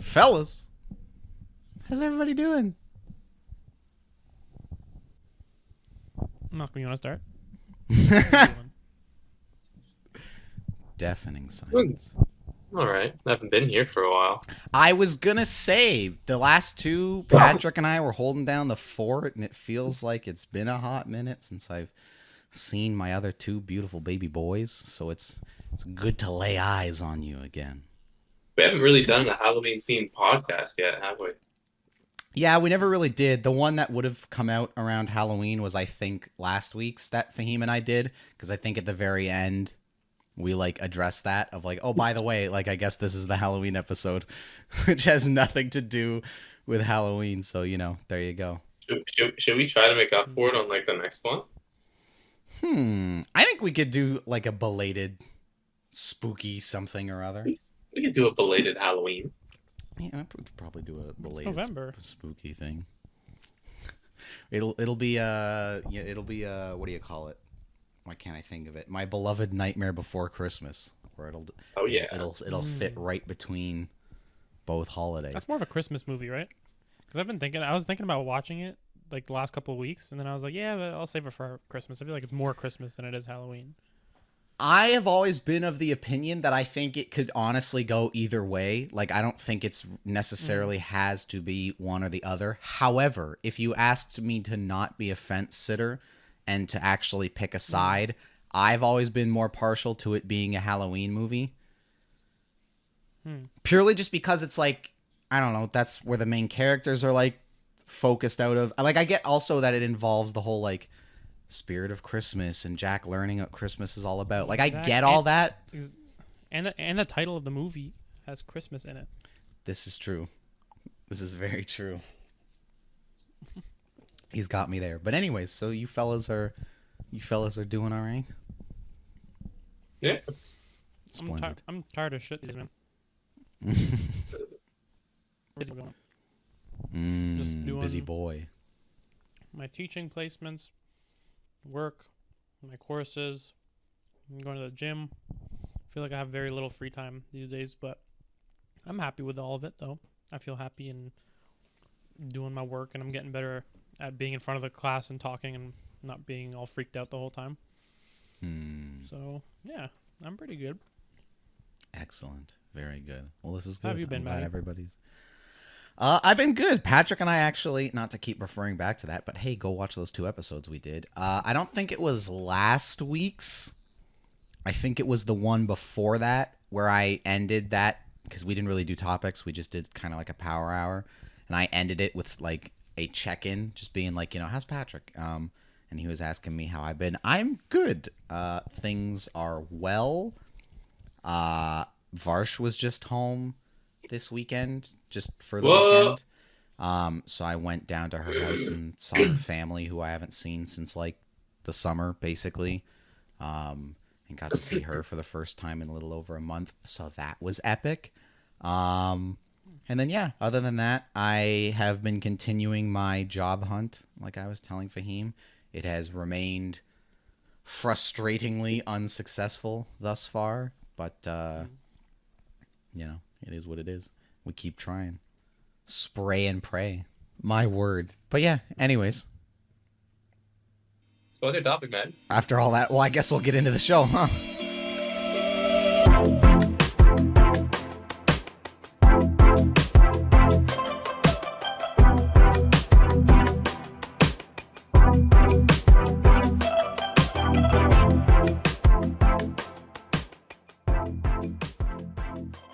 Fellas, how's everybody doing? Malcolm, you want to start? Deafening silence. All right. I haven't been here for a while. I was gonna say the last two, Patrick and I were holding down the fort, and it feels like it's been a hot minute since I've seen my other two beautiful baby boys. So it's good to lay eyes on you again. We haven't really done a Halloween-themed podcast yet, have we? Yeah, we never really did. The one that would have come out around Halloween was, I think, last week's that Fahim and I did, because I think at the very end we addressed that of oh, by the way, I guess this is the Halloween episode, which has nothing to do with Halloween. So, there you go. Should we try to make up for it on the next one? I think we could do a belated spooky something or other. We could do a belated Halloween. Yeah, we could probably do a belated November. Spooky thing. It'll be what do you call it? Why can't I think of it? My Beloved Nightmare Before Christmas, where it'll fit right between both holidays. That's more of a Christmas movie, right? Because I was thinking about watching it the last couple of weeks, and then I was like, yeah, but I'll save it for Christmas. I feel like it's more Christmas than it is Halloween. I have always been of the opinion that I think it could honestly go either way. I don't think it's necessarily has to be one or the other. However, if you asked me to not be a fence sitter and to actually pick a side, I've always been more partial to it being a Halloween movie. Purely just because it's I don't know, that's where the main characters are focused out of. I get also that it involves the whole spirit of Christmas and Jack learning what Christmas is all about. I get all that. And the title of the movie has Christmas in it. This is true. This is very true. He's got me there. But anyways, so you fellas are doing all right? Yeah. Splendid. I'm tired of shit, man. Just doing busy boy. my teaching placements, work, my courses. I'm going to the gym. I feel like I have very little free time these days, but I'm happy with all of it, though. I feel happy in doing my work, and I'm getting better at being in front of the class and talking and not being all freaked out the whole time. So, yeah, I'm pretty good. Excellent. Very good. Well, this is good. How have you been, I'm glad Matty? everybody's... I've been good. Patrick and I actually, not to keep referring back to that, but hey, go watch those 2 episodes we did. I don't think it was last week's. I think it was the one before that where I ended that, because we didn't really do topics. We just did kind of a power hour. And I ended it with a check-in, just being how's Patrick? And he was asking me how I've been. I'm good. Things are well. Varsh was just home this weekend, just for the weekend. So I went down to her house and saw her family, who I haven't seen since the summer, basically. And got to see her for the first time in a little over a month. So that was epic. And then, yeah, other than that, I have been continuing my job hunt, like I was telling Fahim. It has remained frustratingly unsuccessful thus far, but, it is what it is. We keep trying. Spray and pray. My word. But yeah, anyways. So what's your topic, man? After all that, well, I guess we'll get into the show, huh?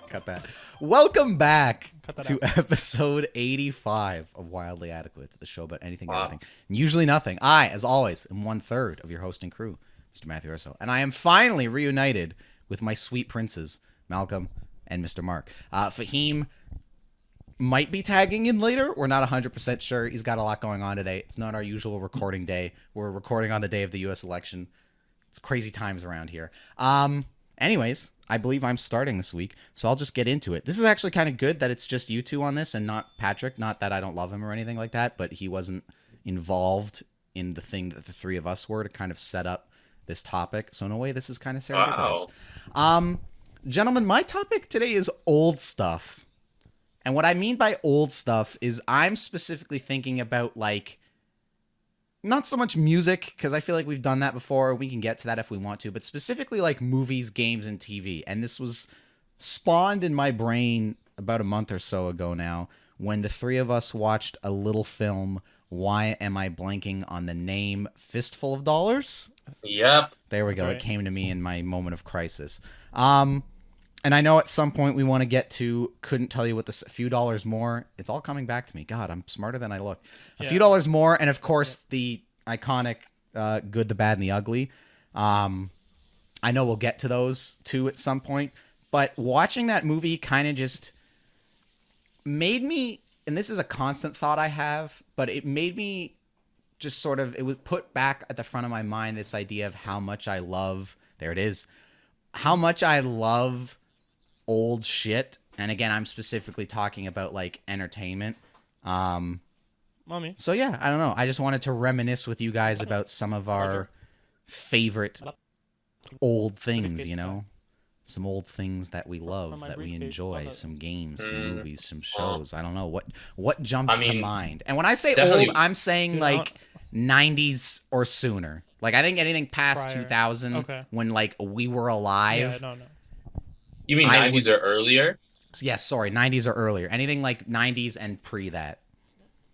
Cut that. Welcome back to episode 85 of Wildly Adequate, the show about anything and everything. And usually nothing. I, as always, am 1/3 of your hosting crew, Mr. Matthew Urso. And I am finally reunited with my sweet princes, Malcolm and Mr. Mark. Fahim might be tagging in later. We're not 100% sure. He's got a lot going on today. It's not our usual recording day. We're recording on the day of the U.S. election. It's crazy times around here. Anyways, I believe I'm starting this week, so I'll just get into it. This is actually kind of good that it's just you two on this and not Patrick. Not that I don't love him or anything like that, but he wasn't involved in the thing that the three of us were to kind of set up this topic. So in a way, this is kind of serendipitous. Wow. Gentlemen, my topic today is old stuff. And what I mean by old stuff is I'm specifically thinking about like not so much music, because I feel like we've done that before. We can get to that if we want to, but specifically like movies, games, and TV. And this was spawned in my brain about a month or so ago now when the three of us watched a little film. Why am I blanking on the name? Fistful of Dollars? Yep. There we go. right. It came to me in my moment of crisis. And I know at some point we want to get to, couldn't tell you what this, a few dollars more. It's all coming back to me. God, I'm smarter than I look. A few dollars more. And of course, the iconic Good, the Bad, and the Ugly. I know we'll get to those too at some point. But watching that movie kind of just made me, and this is a constant thought I have, but it made me just sort of, it would put back at the front of my mind this idea of how much I love, there it is, how much I love old shit. And again, I'm specifically talking about like entertainment. Mommy. So yeah, I don't know. I just wanted to reminisce with you guys about some of our favorite old things, you know? Some old things that we love, that we enjoy, some games, some movies, some shows. I don't know what jumps to mind. And when I say old, I'm saying like 90s or sooner. Like I think anything past 2000 when like we were alive. Yeah, no. You mean 90s or earlier? Yes, sorry, 90s or earlier. Anything like 90s and pre that.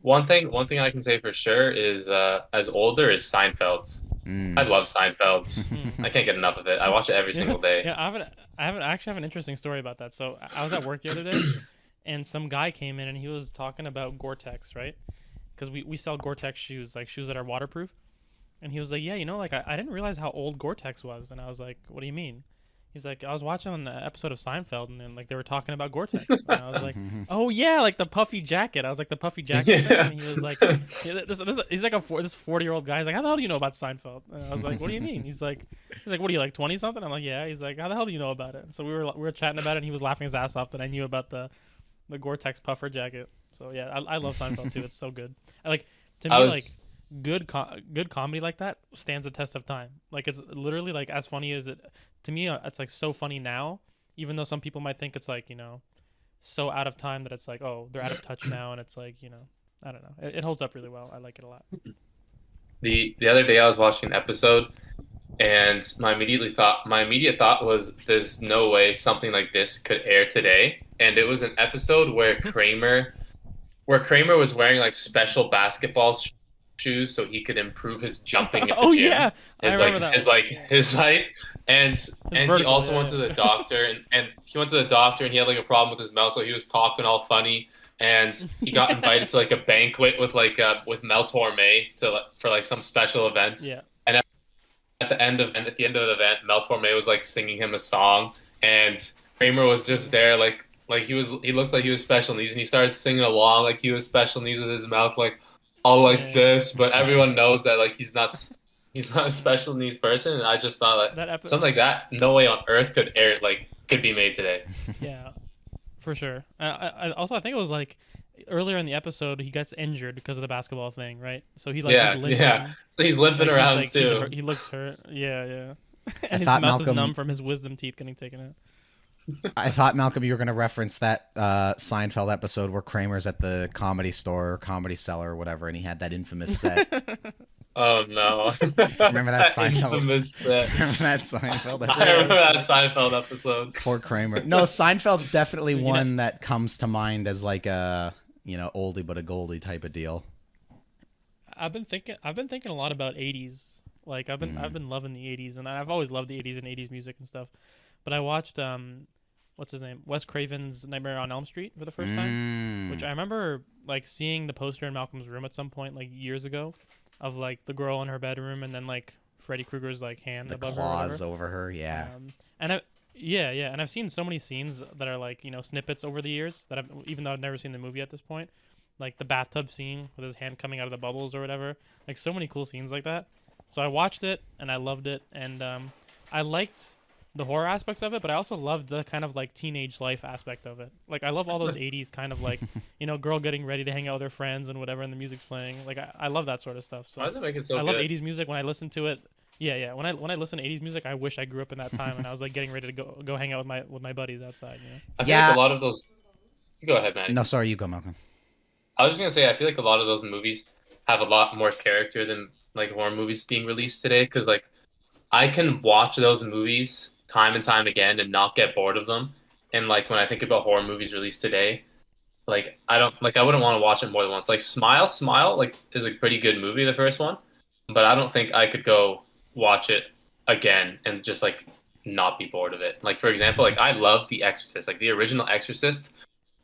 One thing I can say for sure is as older is Seinfeld. I love Seinfeld. I can't get enough of it. I watch it every single day. Yeah, I actually have an interesting story about that. So I was at work the other day, and some guy came in and he was talking about Gore-Tex, right? Because we sell Gore-Tex shoes, like shoes that are waterproof. And he was like, yeah, you know, like I didn't realize how old Gore-Tex was. And I was like, what do you mean? He's like, I was watching an episode of Seinfeld, and then like they were talking about Gore-Tex. And I was like, oh yeah, like the puffy jacket. I was like, the puffy jacket thing. And he was like, he's like this 40-year-old guy. He's like, how the hell do you know about Seinfeld? And I was like, what do you mean? He's like, what are you, like 20 something? I'm like, yeah. He's like, how the hell do you know about it? So we were chatting about it, and he was laughing his ass off that I knew about the Gore-Tex puffer jacket. So yeah, I love Seinfeld too. It's so good. Like good comedy like that stands the test of time. Like it's literally like as funny as it to me. It's like so funny now, even though some people might think it's like, you know, so out of time that it's like, oh, they're out of touch now, and it's like, you know, I don't know. It holds up really well. I like it a lot. The other day I was watching an episode, and my immediate thought was, there's no way something like this could air today. And it was an episode where Kramer was wearing like special basketball shoes so he could improve his jumping. Oh yeah, I remember that. His height, and he also went to the doctor, and he went to the doctor, and he had like a problem with his mouth, so he was talking all funny, and he got invited to like a banquet with with Mel Torme for like some special event. Yeah. And at the end of the event, Mel Torme was like singing him a song, and Kramer was just there like he looked like he was special needs, and he started singing along like he was special needs with his mouth like all like this, but everyone knows that like he's not a special needs person, and I just thought that something like that, no way on earth could be made today. Yeah, for sure. I also think it was like earlier in the episode he gets injured because of the basketball thing, right? So he like is limping. Yeah. So he's limping around too. He looks hurt. Yeah. I And his mouth is numb from his wisdom teeth getting taken out. I thought, Malcolm, you were going to reference that Seinfeld episode where Kramer's at the Comedy Store or Comedy Cellar or whatever, and he had that infamous set. Oh no! Remember that Seinfeld? Remember that Seinfeld episode? I remember that Seinfeld episode. Poor Kramer. No, Seinfeld's definitely one that comes to mind as like a, you know, oldie but a goldie type of deal. I've been thinking a lot about 80s. Like I've been loving the 80s, and I've always loved the 80s and 80s music and stuff. But I watched what's his name? Wes Craven's Nightmare on Elm Street for the first time, which I remember like seeing the poster in Malcolm's room at some point like years ago, of like the girl in her bedroom, and then like Freddy Krueger's like hand above her, claws over her, yeah. And I've seen so many scenes that are like, you know, snippets over the years that even though I've never seen the movie at this point, like the bathtub scene with his hand coming out of the bubbles or whatever, like so many cool scenes like that. So I watched it and I loved it, and I liked the horror aspects of it, but I also loved the kind of like teenage life aspect of it. Like I love all those 80s kind of like, you know, girl getting ready to hang out with her friends and whatever, and the music's playing. Like I love that sort of stuff. So why does it make it so I love good? 80s music. When I listen to it, yeah. When I listen to 80s music, I wish I grew up in that time and I was like getting ready to go hang out with my buddies outside. You know? I feel like a lot of those. Go ahead, Matty. No, sorry, you go, Malcolm. I was just gonna say I feel like a lot of those movies have a lot more character than like horror movies being released today. Because like I can watch those movies time and time again and not get bored of them. And like when I think about horror movies released today, like I don't like I wouldn't want to watch it more than once. Like Smile like is a pretty good movie, the first one, but I don't think I could go watch it again and just like not be bored of it. Like for example, like I love The Exorcist. Like the original Exorcist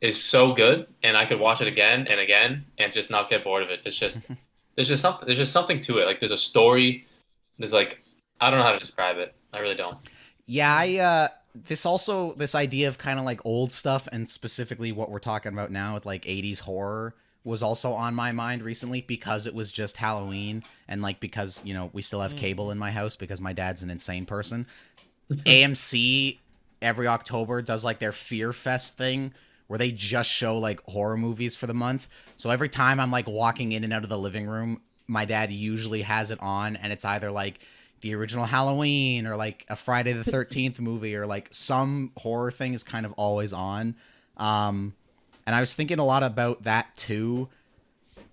is so good, and I could watch it again and again and just not get bored of it. It's just there's just something to it. Like there's a story. There's like I don't know how to describe it. I really don't. Yeah, this idea of kind of like old stuff, and specifically what we're talking about now with like 80s horror, was also on my mind recently because it was just Halloween, and like because, you know, we still have cable in my house because my dad's an insane person. AMC every October does like their Fear Fest thing where they just show like horror movies for the month. So every time I'm like walking in and out of the living room, my dad usually has it on, and it's either like the original Halloween or like a Friday the 13th movie or like some horror thing is kind of always on. And I was thinking a lot about that too,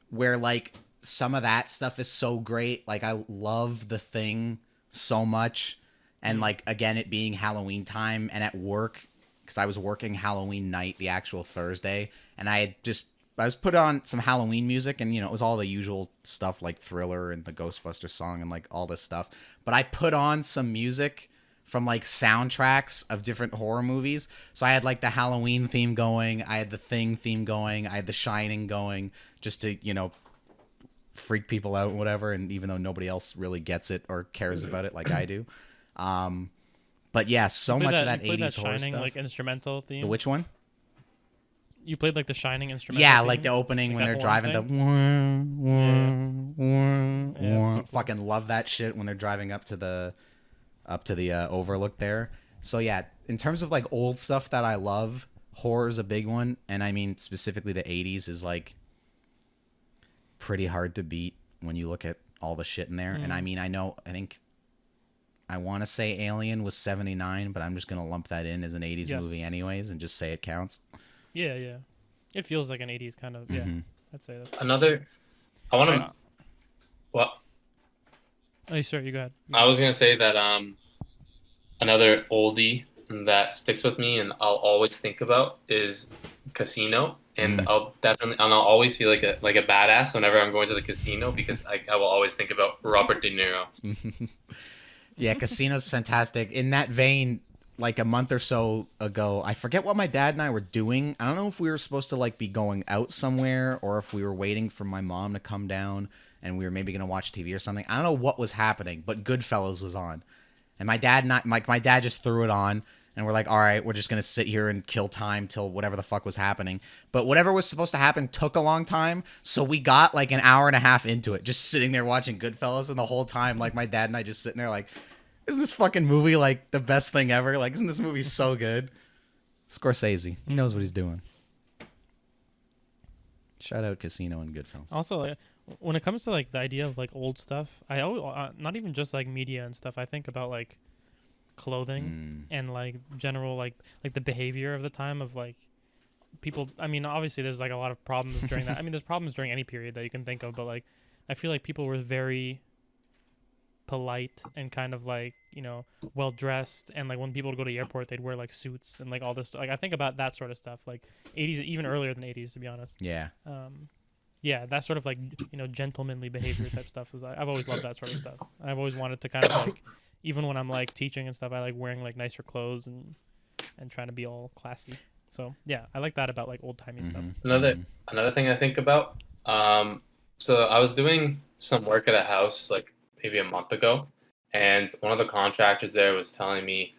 where like some of that stuff is so great. Like I love The Thing so much. And like, again, it being Halloween time and at work, because I was working Halloween night, the actual Thursday, and I was put on some Halloween music, and, you know, it was all the usual stuff like Thriller and the Ghostbusters song and like all this stuff. But I put on some music from like soundtracks of different horror movies. So I had like the Halloween theme going, I had the Thing theme going, I had the Shining going, just to, you know, freak people out and whatever. And even though nobody else really gets it or cares about it like I do. But yeah, so much of that 80s horror Shining, stuff. like instrumental theme. The which one? You played like the Shining instrumental. Yeah, theme? like the opening like when they're driving so cool. Fucking love that shit when they're driving up to the overlook there. So yeah, in terms of like old stuff that I love, horror's a big one, and I mean specifically the 80s is like pretty hard to beat when you look at all the shit in there. And I mean, I want to say Alien was 79, but I'm just going to lump that in as an 80s movie anyways and just say it counts. Yeah. It feels like an 80s kind of, yeah. I'd say that's... Another... I want to... What? Oh, sorry, you go ahead. I was going to say that another oldie that sticks with me and I'll always think about is Casino. And I'll always feel like a badass whenever I'm going to the casino because I will always think about Robert De Niro. Yeah, Casino's fantastic. In that vein, like a month or so ago, I forget what my dad and I were doing. I don't know if we were supposed to like be going out somewhere or if we were waiting for my mom to come down and we were maybe going to watch TV or something. I don't know what was happening, but Goodfellas was on. And my dad just threw it on and we're like, all right, we're just going to sit here and kill time till whatever the fuck was happening. But whatever was supposed to happen took a long time. So we got like an hour and a half into it, just sitting there watching Goodfellas. And the whole time, like my dad and I just sitting there like, isn't this fucking movie like the best thing ever? Like, isn't this movie so good? Scorsese, he knows what he's doing. Shout out Casino and Goodfellas. Also, like, when it comes to like the idea of like old stuff, I always not even just like media and stuff. I think about like clothing and like general like the behavior of the time of like people. I mean, obviously there's like a lot of problems during that. I mean, there's problems during any period that you can think of, but like I feel like people were very polite and kind of like, you know, well dressed, and like when people would go to the airport they'd wear like suits and like all this, like I think about that sort of stuff, like 80s, even earlier than 80s to be honest. Yeah, that sort of like, you know, gentlemanly behavior type stuff is, I've always loved that sort of stuff. I've always wanted to kind of like, even when I'm like teaching and stuff, I like wearing like nicer clothes and trying to be all classy. So yeah, I like that about like old timey stuff. Another thing I think about, so I was doing some work at a house like maybe a month ago, and one of the contractors there was telling me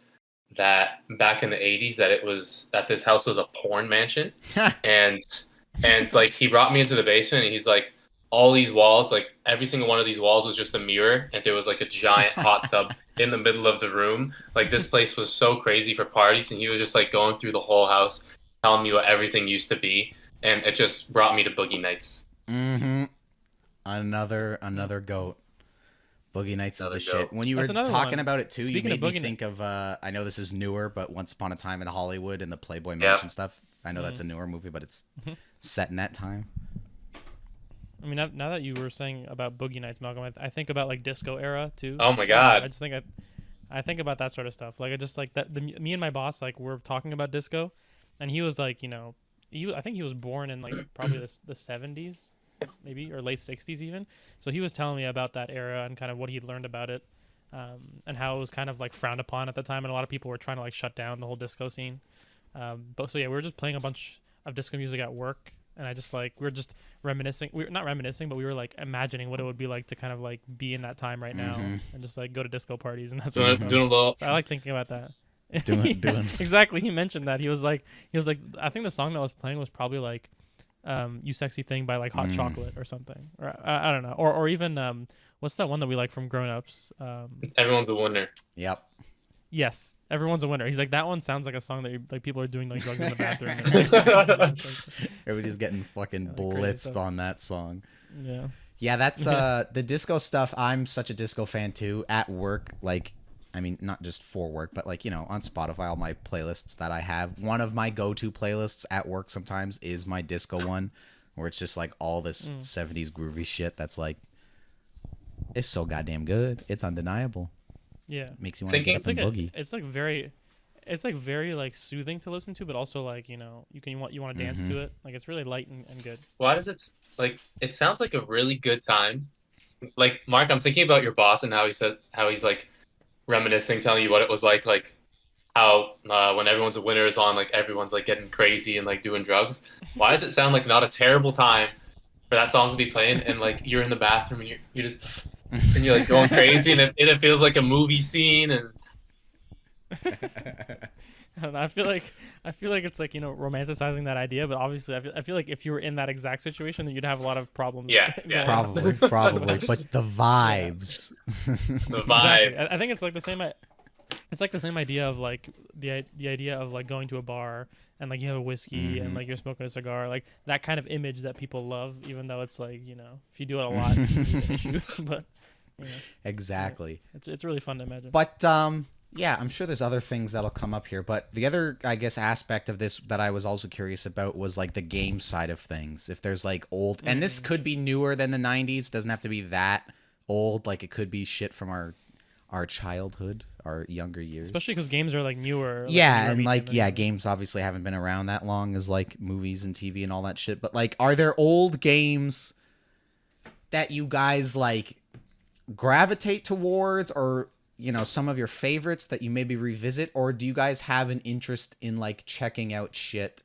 that back in the 80s that this house was a porn mansion. and like he brought me into the basement and he's like, all these walls, like every single one of these walls was just a mirror, and there was like a giant hot tub in the middle of the room. Like this place was so crazy for parties, and he was just like going through the whole house telling me what everything used to be, and it just brought me to Boogie Nights. Another goat. Boogie Nights is the shit. When you That's were another talking one. about it too, Speaking you of made me Boogie think of, I know this is newer, but Once Upon a Time in Hollywood and the Playboy Mansion stuff. I know that's a newer movie, but it's set in that time. I mean, now that you were saying about Boogie Nights, Malcolm, I think about like disco era too. Oh my god! I just think I think about that sort of stuff. Like I just like that. Me and my boss like were talking about disco, and he was like, I think he was born in like probably the 70s, maybe, or late 60s even. So he was telling me about that era and kind of what he'd learned about it, and how it was kind of like frowned upon at the time, and a lot of people were trying to like shut down the whole disco scene. But so yeah, we were just playing a bunch of disco music at work. And I just like we were just reminiscing. We were not reminiscing, but we were like imagining what it would be like to kind of like be in that time right now and just like go to disco parties and that sort of stuff. Doing a little. So I like thinking about that. Doing. Exactly. He mentioned that. He was like I think the song that was playing was probably like "You Sexy Thing" by like Hot Chocolate or something. Or I don't know. Or even what's that one that we like from Grown Ups? Everyone's a winner. Yep. Yes, Everyone's a Winner. He's like, that one sounds like a song that like people are doing like drugs in the bathroom. And, Everybody's getting fucking blitzed on that song. Yeah. Yeah, that's the disco stuff. I'm such a disco fan too. At work, like, I mean, not just for work, but like, on Spotify, all my playlists that I have. One of my go-to playlists at work sometimes is my disco one, where it's just like all this 70s groovy shit that's like, it's so goddamn good. It's undeniable. Yeah, makes you want to get up and boogie. It's like very like soothing to listen to, but also like you want to dance to it. Like it's really light and good. Why does it like? It sounds like a really good time. Like Mark, I'm thinking about your boss and how he's like reminiscing, telling you what it was like how when Everyone's a Winner is on, like everyone's like getting crazy and like doing drugs. Why does it sound like not a terrible time for that song to be playing and like you're in the bathroom and you're just. And you're like going crazy, and it feels like a movie scene, and I don't know. I feel like it's like romanticizing that idea, but obviously I feel like if you were in that exact situation, then you'd have a lot of problems. Yeah. Probably, but the vibes, the vibes. Exactly. I think it's like the same. It's like the same idea of like the idea of like going to a bar and like you have a whiskey and like you're smoking a cigar, like that kind of image that people love, even though it's like if you do it a lot, it's an issue. But exactly, it's really fun to imagine. But yeah, I'm sure there's other things that'll come up here. But the other, I guess, aspect of this that I was also curious about was like the game side of things. If there's like old, and this could be newer than the 90s, doesn't have to be that old. Like it could be shit from our childhood, our younger years. Especially because games are like newer. Yeah, and like games obviously haven't been around that long as like movies and TV and all that shit. But like, are there old games that you guys like gravitate towards, or some of your favorites that you maybe revisit, or do you guys have an interest in like checking out shit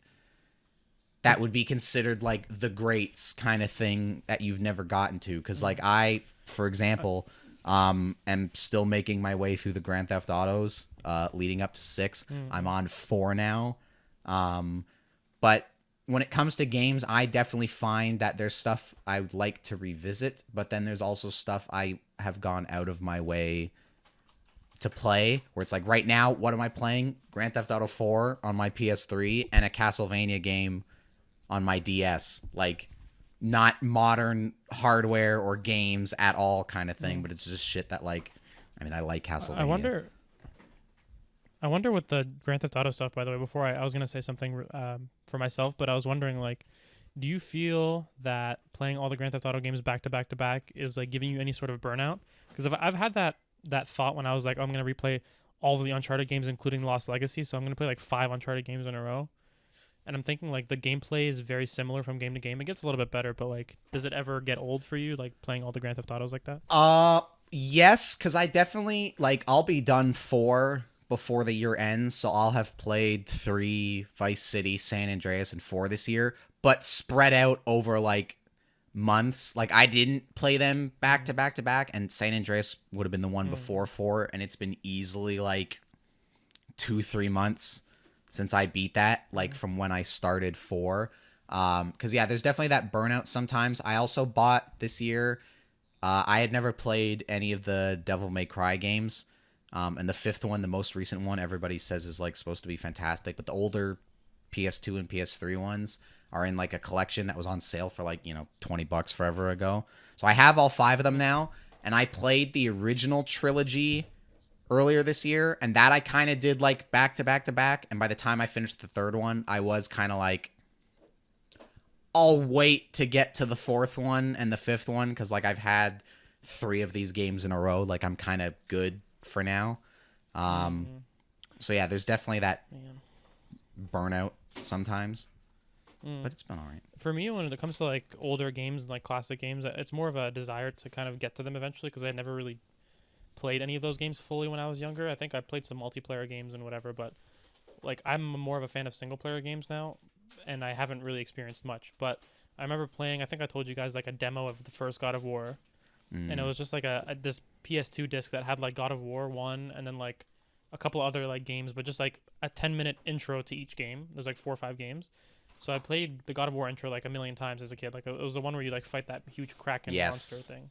that would be considered like the greats kind of thing that you've never gotten to? Because like I, for example, am still making my way through the Grand Theft Autos leading up to 6. I'm on 4 now. But when it comes to games, I definitely find that there's stuff I would like to revisit, but then there's also stuff I have gone out of my way to play, where it's like right now, what am I playing? Grand Theft Auto 4 on my PS3 and a Castlevania game on my DS. Like, not modern hardware or games at all kind of thing, but it's just shit that like, I mean, I like Castlevania. I wonder with the Grand Theft Auto stuff, by the way, before I was going to say something for myself, but I was wondering, like, do you feel that playing all the Grand Theft Auto games back to back to back is, like, giving you any sort of burnout? Because I've had that thought when I was like, oh, I'm going to replay all of the Uncharted games, including Lost Legacy, so I'm going to play, like, 5 Uncharted games in a row. And I'm thinking, like, the gameplay is very similar from game to game. It gets a little bit better, but, like, does it ever get old for you, like, playing all the Grand Theft Autos like that? Yes, because I definitely, like, I'll be done 4 before the year ends, so I'll have played 3, Vice City, San Andreas, and 4 this year, but spread out over, like, months. Like, I didn't play them back to back to back, and San Andreas would have been the one before 4, and it's been easily, like, 2-3 months since I beat that, like, from when I started 4. Because, yeah, there's definitely that burnout sometimes. I also bought this year, I had never played any of the Devil May Cry games. And the 5th one, the most recent one, everybody says is like supposed to be fantastic, but the older PS2 and PS3 ones are in like a collection that was on sale for like, $20 forever ago. So I have all 5 of them now, and I played the original trilogy earlier this year, and that I kind of did like back to back to back. And by the time I finished the third one, I was kind of like, I'll wait to get to the fourth one and the fifth one because like I've had 3 of these games in a row. Like I'm kind of good for now. So yeah, there's definitely that burnout sometimes, but it's been all right. For me, when it comes to like older games and like classic games, it's more of a desire to kind of get to them eventually because I never really played any of those games fully when I was younger. I think I played some multiplayer games and whatever, but like I'm more of a fan of single player games now, and I haven't really experienced much. But I remember playing, I think I told you guys, like a demo of the first God of War, and it was just like this PS2 disc that had like God of War 1 and then like a couple other like games, but just like a 10-minute intro to each game. There's like 4 or 5 games. So I played the God of War intro like a million times as a kid. Like it was the one where you like fight that huge Kraken monster thing.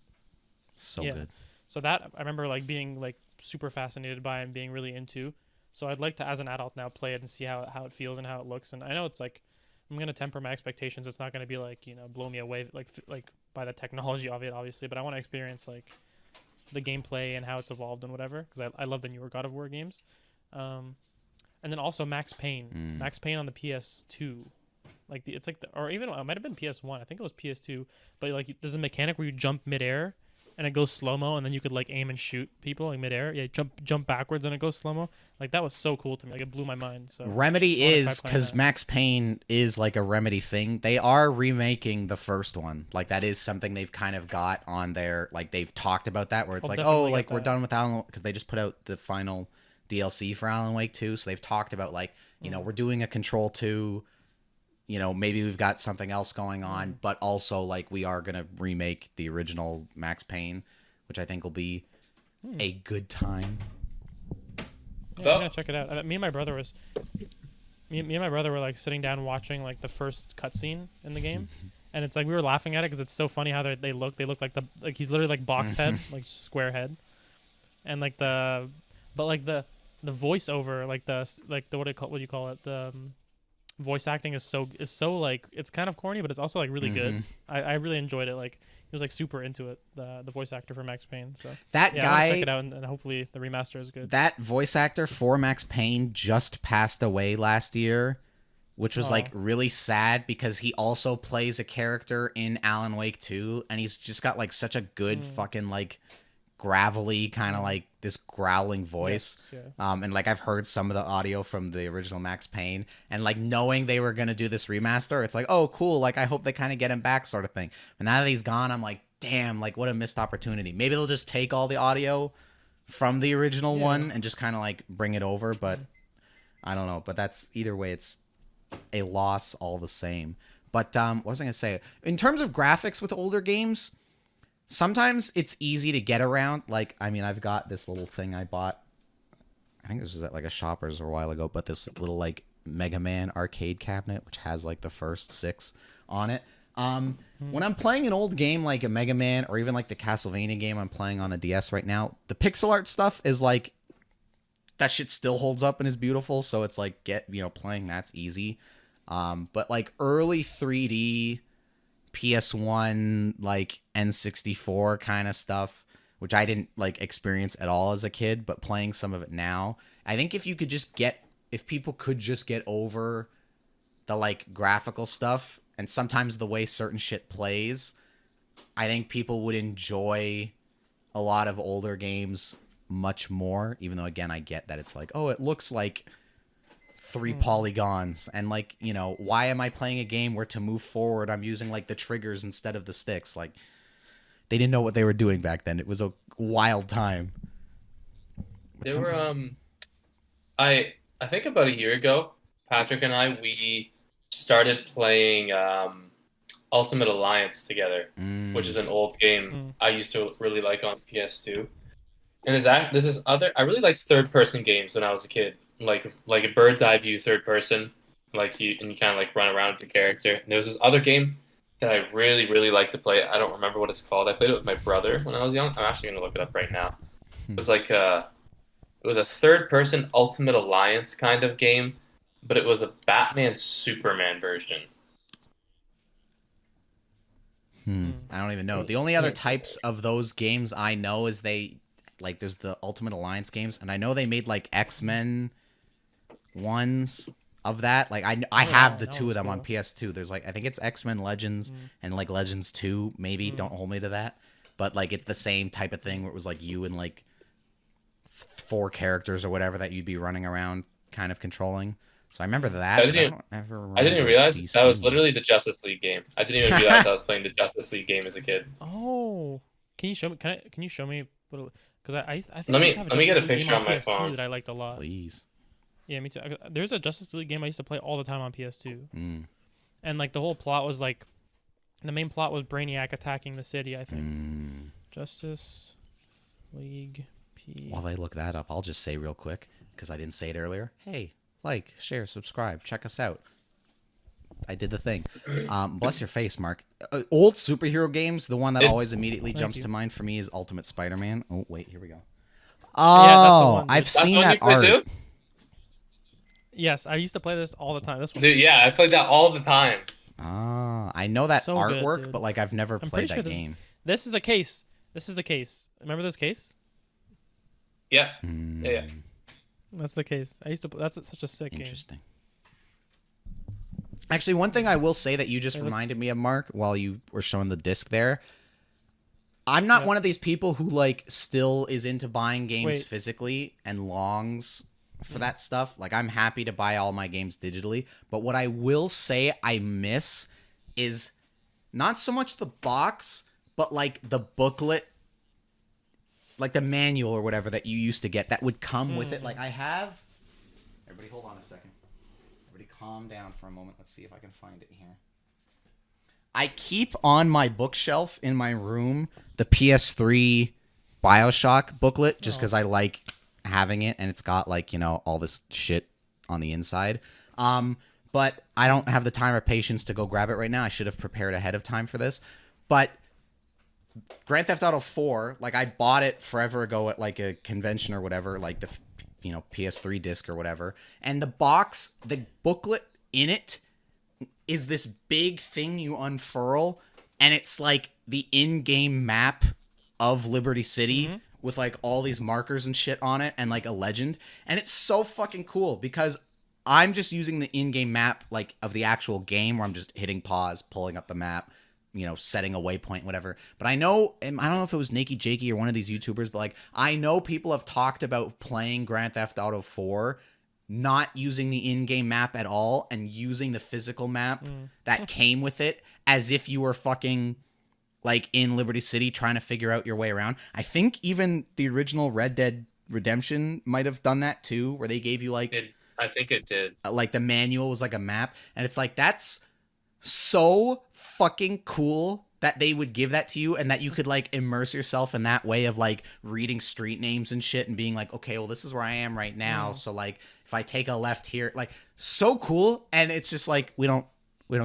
So good. So that I remember like being like super fascinated by and being really into. So I'd like to, as an adult now, play it and see how it feels and how it looks. And I know it's like I'm gonna temper my expectations. It's not gonna be like blow me away like by the technology of it, obviously. But I want to experience like the gameplay and how it's evolved and whatever, because I love the newer God of War games. And then also Max Payne. Max Payne on the PS2. Like or even it might have been PS1. I think it was PS2. But like there's a mechanic where you jump midair and it goes slow-mo, and then you could like aim and shoot people like midair. Yeah, jump backwards and it goes slow-mo. Like that was so cool to me. Like it blew my mind. So Remedy is, because Max Payne is like a Remedy thing. They are remaking the first one. Like that is something they've kind of got on their, like they've talked about that where it's like, oh, like we're done with Alan, because they just put out the final DLC for Alan Wake 2. So they've talked about like, we're doing a Control 2. Maybe we've got something else going on, but also like we are going to remake the original Max Payne, which I think will be a good time. Yeah, I'm gonna check it out. Me and my brother were like sitting down watching like the first cutscene in the game, and it's like we were laughing at it because it's so funny how they look. They look like he's literally like box head, like square head, and like the voiceover, like the what do you call it, the voice acting is so like it's kind of corny, but it's also like really good. I really enjoyed it. Like he was like super into it, the voice actor for Max Payne. So that guy, check it out, and hopefully the remaster is good. That voice actor for Max Payne just passed away last year, which was like really sad because he also plays a character in Alan Wake 2, and he's just got like such a good fucking like gravelly kind of like this growling voice. And like I've heard some of the audio from the original Max Payne, and like knowing they were gonna do this remaster, it's like, oh cool, like I hope they kind of get him back sort of thing. And now that he's gone, I'm like, damn, like what a missed opportunity. Maybe they'll just take all the audio from the original one and just kind of like bring it over, but I don't know. But that's, either way, it's a loss all the same. But what was I gonna say? In terms of graphics with older games, sometimes it's easy to get around. Like, I mean, I've got this little thing I bought. I think this was at like a Shoppers a while ago, but this little like Mega Man arcade cabinet, which has like the first 6 on it. When I'm playing an old game like a Mega Man or even like the Castlevania game I'm playing on the DS right now, the pixel art stuff is like, that shit still holds up and is beautiful. So it's like, playing that's easy. But like early 3D PS1, like N64 kind of stuff, which I didn't like experience at all as a kid, but playing some of it now, I think if people could just get over the like graphical stuff and sometimes the way certain shit plays, I think people would enjoy a lot of older games much more, even though again I get that it's like, oh, it looks like 3 polygons, and like, why am I playing a game where to move forward I'm using like the triggers instead of the sticks? Like, they didn't know what they were doing back then. It was a wild time. There were I think about a year ago, Patrick and I, we started playing Ultimate Alliance together, which is an old game I used to really like on PS2. And I really liked third-person games when I was a kid, like a bird's eye view third person, and you kind of like run around with the character. And there was this other game that I really, really liked to play. I don't remember what it's called. I played it with my brother when I was young. I'm actually gonna look it up right now. It was like it was a third-person Ultimate Alliance kind of game, but it was a Batman Superman version. I don't even know. The only other types of those games I know is they like there's the Ultimate Alliance games, and I know they made like X-Men ones of that. Like I have the two of them on PS2. There's like I think it's X-Men Legends and like Legends 2, maybe. Don't hold me to that. But like it's the same type of thing where it was like you and like 4 characters or whatever that you'd be running around kind of controlling. So I remember that. I didn't even realize that was literally the Justice League game. I didn't even realize I was playing the Justice League game as a kid. Oh, can you show me? Can you show me? Because I think let me get a picture on my phone that I liked a lot. Please. Yeah, me too. There's a Justice League game I used to play all the time on PS2, and like the whole plot was like, the main plot was Brainiac attacking the city. I think Justice League. While they look that up, I'll just say real quick because I didn't say it earlier. Hey, like, share, subscribe, check us out. I did the thing. Bless your face, Mark. Old superhero games. The one that always immediately jumps to mind for me is Ultimate Spider-Man. Oh wait, here we go. Oh, yeah, that's the one, I've seen that art. Yes, I used to play this all the time. This one. Dude, yeah, I played that all the time. Ah, I know that artwork, good, but like I've never played that game. This is the case. This is the case. Remember this case? Yeah. Yeah. That's the case. I used to. That's such a sick game. Interesting. Actually, one thing I will say that you just reminded me of, Mark, while you were showing the disc there. I'm not one of these people who like still is into buying games physically and longs for that stuff. Like I'm happy to buy all my games digitally, but what I will say I miss is not so much the box, but like the booklet, like the manual or whatever that you used to get that would come with it. Like I have. Everybody, hold on a second. Everybody, calm down for a moment. Let's see if I can find it here. I keep on my bookshelf in my room the PS3 BioShock booklet just because I like having it, and it's got like, you know, all this shit on the inside. But I don't have the time or patience to go grab it right now. I should have prepared ahead of time for this. But Grand Theft Auto 4, like I bought it forever ago at like a convention or whatever, like the, you know, PS3 disc or whatever. And the box, the booklet in it is this big thing you unfurl, and it's like the in-game map of Liberty City with like all these markers and shit on it and like a legend. And it's so fucking cool because I'm just using the in-game map like of the actual game where I'm just hitting pause, pulling up the map, you know, setting a waypoint, whatever. But I know, and I don't know if it was Nakey Jakey or one of these YouTubers, but like I know people have talked about playing Grand Theft Auto 4 not using the in-game map at all and using the physical map that came with it as if you were fucking like in Liberty City trying to figure out your way around. I think even the original Red Dead Redemption might have done that too, where they gave you like I think it did. Like the manual was like a map, and it's like that's so fucking cool that they would give that to you and that you could like immerse yourself in that way of like reading street names and shit and being like, okay, well, this is where I am right now. So like if I take a left here, like so cool. And it's just like, we don't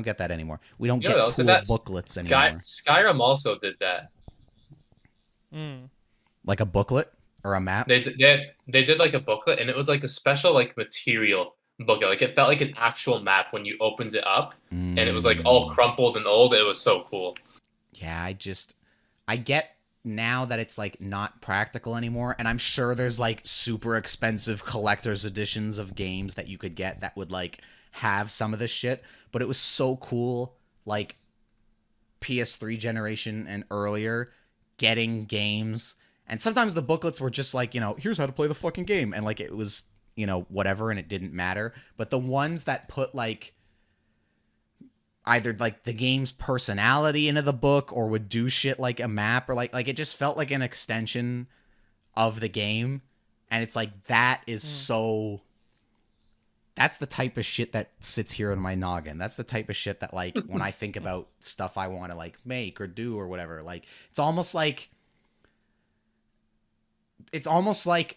get that anymore. We don't get cool booklets anymore. Skyrim also did that. Like a booklet or a map? They did like a booklet, and it was like a special like material booklet. Like it felt like an actual map when you opened it up, and it was like all crumpled and old. It was so cool. Yeah, I get now that it's like not practical anymore, and I'm sure there's like super expensive collector's editions of games that you could get that would like have some of this shit, but it was so cool like PS3 generation and earlier getting games, and sometimes the booklets were just like, you know, here's how to play the fucking game, and like it was, you know, whatever, and it didn't matter. But the ones that put like either like the game's personality into the book or would do shit like a map or like it just felt like an extension of the game. And it's like, that is so, that's the type of shit that sits here in my noggin. That's the type of shit that like when I think about stuff I want to like make or do or whatever, like it's almost like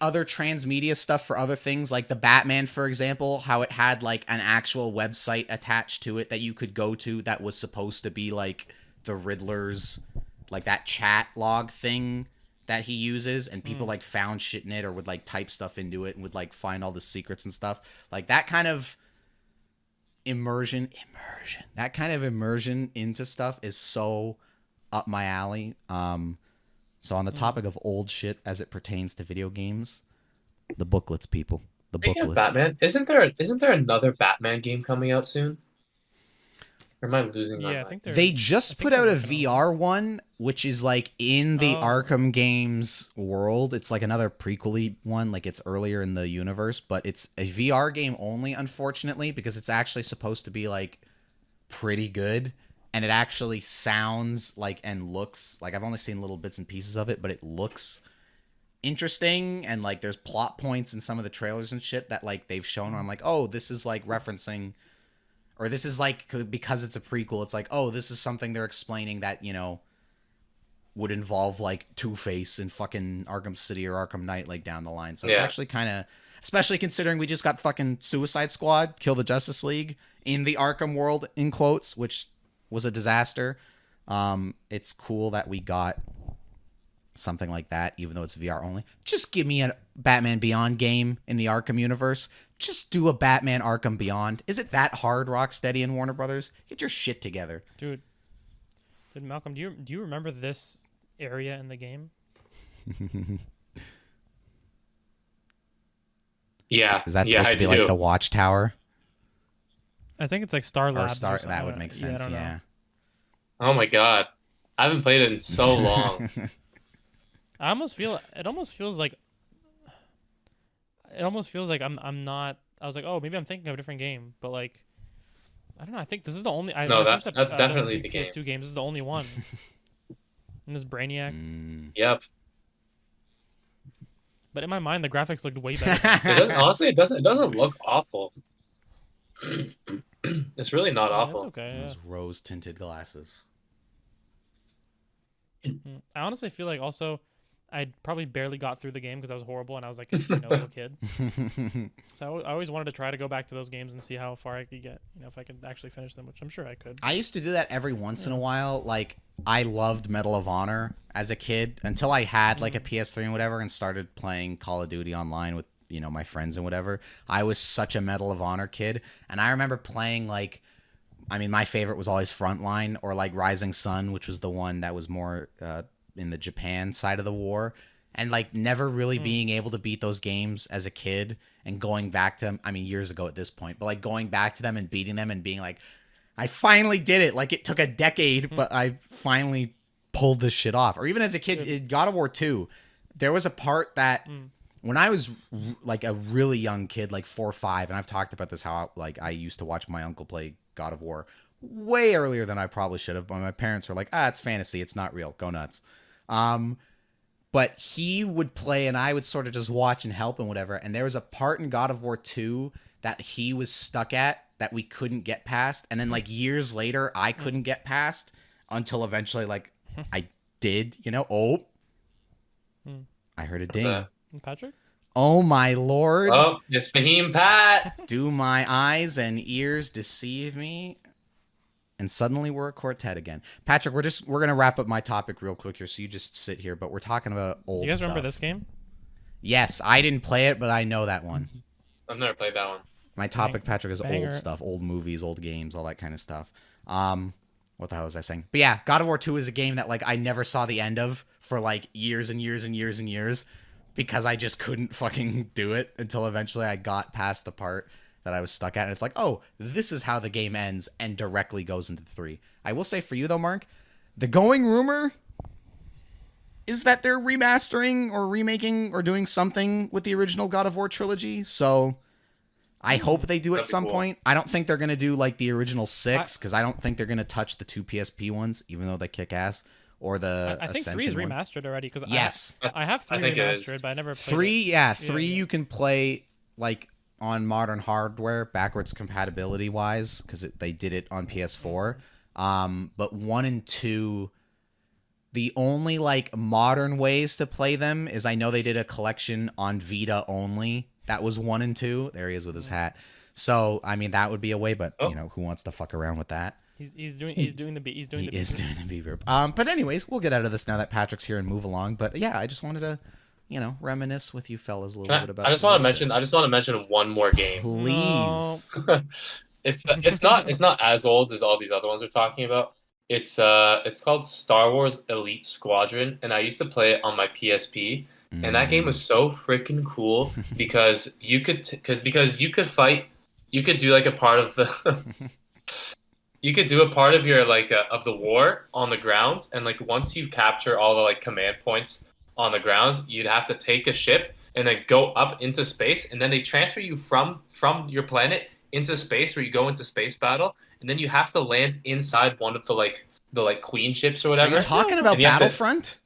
other transmedia stuff for other things, like the Batman, for example, how it had like an actual website attached to it that you could go to that was supposed to be like the Riddler's, like that chat log thing that he uses, and people like found shit in it or would like type stuff into it and would like find all the secrets and stuff. Like that kind of immersion into stuff is so up my alley. So on the topic of old shit as it pertains to video games, the booklets, people. The Speaking of booklets. Batman, isn't there another Batman game coming out soon? Or am I losing my Yeah, I mind? think they're. They I just think put out they're a working on VR one, which is like in the Oh. Arkham games world. It's like another prequely one, like it's earlier in the universe, but it's a VR game only, unfortunately, because it's actually supposed to be like pretty good. And it actually sounds like and looks like, I've only seen little bits and pieces of it, but it looks interesting. And like there's plot points in some of the trailers and shit that like they've shown where I'm like, oh, this is like referencing, or this is like, because it's a prequel, it's like, oh, this is something they're explaining that, you know, would involve like Two-Face in fucking Arkham City or Arkham Knight like down the line. So it's Yeah. actually kind of, especially considering we just got fucking Suicide Squad, Kill the Justice League in the Arkham world, in quotes, which was a disaster. It's cool that we got something like that, even though it's VR only. Just give me a Batman Beyond game in the Arkham universe. Just do a Batman Arkham Beyond. Is it that hard, Rocksteady and Warner Brothers? Get your shit together. Dude, Malcolm, do you remember this area in the game? Yeah. Is that yeah, supposed I to be do. like the Watchtower? I think it's like Star Or Labs. Star? or something. That would make sense, I don't know. yeah. Oh my god. I haven't played it in so long. I almost feel it almost feels like I'm not. I was like, oh, maybe I'm thinking of a different game, but like, I don't know. I think this is the only. No, when I searched that's up, definitely WC the game. PS2 games. This is the only one. And this Brainiac, Yep. but in my mind, the graphics looked way better. Honestly, it doesn't look awful. It's really not Yeah, awful. it's okay. Yeah. Those rose-tinted glasses. I honestly feel like also I probably barely got through the game because I was horrible and I was like a little kid. So I always wanted to try to go back to those games and see how far I could get. If I could actually finish them, which I'm sure I could. I used to do that every once in a while. Like, I loved Medal of Honor as a kid until I had like a PS3 and whatever and started playing Call of Duty online with, my friends and whatever. I was such a Medal of Honor kid. And I remember playing like, my favorite was always Frontline or like Rising Sun, which was the one that was more in the Japan side of the war. And like never really being able to beat those games as a kid and going back to them. Years ago at this point, but like going back to them and beating them and being like, I finally did it. Like it took a decade, but I finally pulled this shit off. Or even as a kid, in God of War 2, there was a part that when I was like a really young kid, like 4 or 5, and I've talked about this, how like I used to watch my uncle play God of War way earlier than I probably should have, but my parents were like, it's fantasy, it's not real, go nuts. But he would play and I would sort of just watch and help and whatever, and there was a part in God of War 2 that he was stuck at that we couldn't get past, and then like years later I couldn't get past until eventually like I did, I heard a ding. that? Patrick? Oh my lord. Oh, it's Fahim Pat. Do my eyes and ears deceive me? And suddenly we're a quartet again. Patrick, we're gonna wrap up my topic real quick here, so you just sit here. But we're talking about old. You guys stuff. remember this game? Yes, I didn't play it, but I know that one. I've never played that one. My topic, Patrick, is Banger. old stuff, old movies, old games, all that kind of stuff. What the hell was I saying? But yeah, God of War 2 is a game that like I never saw the end of for like years and years and years and years, because I just couldn't fucking do it until eventually I got past the part that I was stuck at. And it's like, oh, this is how the game ends and directly goes into 3. I will say for you though, Mark, the going rumor is that they're remastering or remaking or doing something with the original God of War trilogy. So I hope they do at That'd be some cool. point. I don't think they're going to do like the original 6, because I don't think they're going to touch the 2 PSP ones, even though they kick ass. Or the I think 3 is Ascension one. remastered already because Yes. I have 3 I think it is. remastered, but I never played 3, it. yeah, 3 yeah. you can play like on modern hardware, backwards compatibility wise, because they did it on PS4. But 1 and 2, the only like modern ways to play them is, I know they did a collection on Vita only. That was 1 and 2. There he is with his hat. So that would be a way, but who wants to fuck around with that? He's doing the beat. He's doing He the is beat. doing the beaver. But anyways, we'll get out of this now that Patrick's here and move along. But yeah, I just wanted to, reminisce with you fellas a little bit about. I just want to mention one more game. Please. No. It's not as old as all these other ones we're talking about, It's called Star Wars Elite Squadron, and I used to play it on my PSP. And that game was so freaking cool because because you could fight, you could do like a part of the you could do a part of your of the war on the ground, and like once you capture all the like command points on the ground, you'd have to take a ship and then go up into space, and then they transfer you from your planet into space, where you go into space battle, and then you have to land inside one of the like queen ships or Are whatever. you talking about And you have to- Battlefront?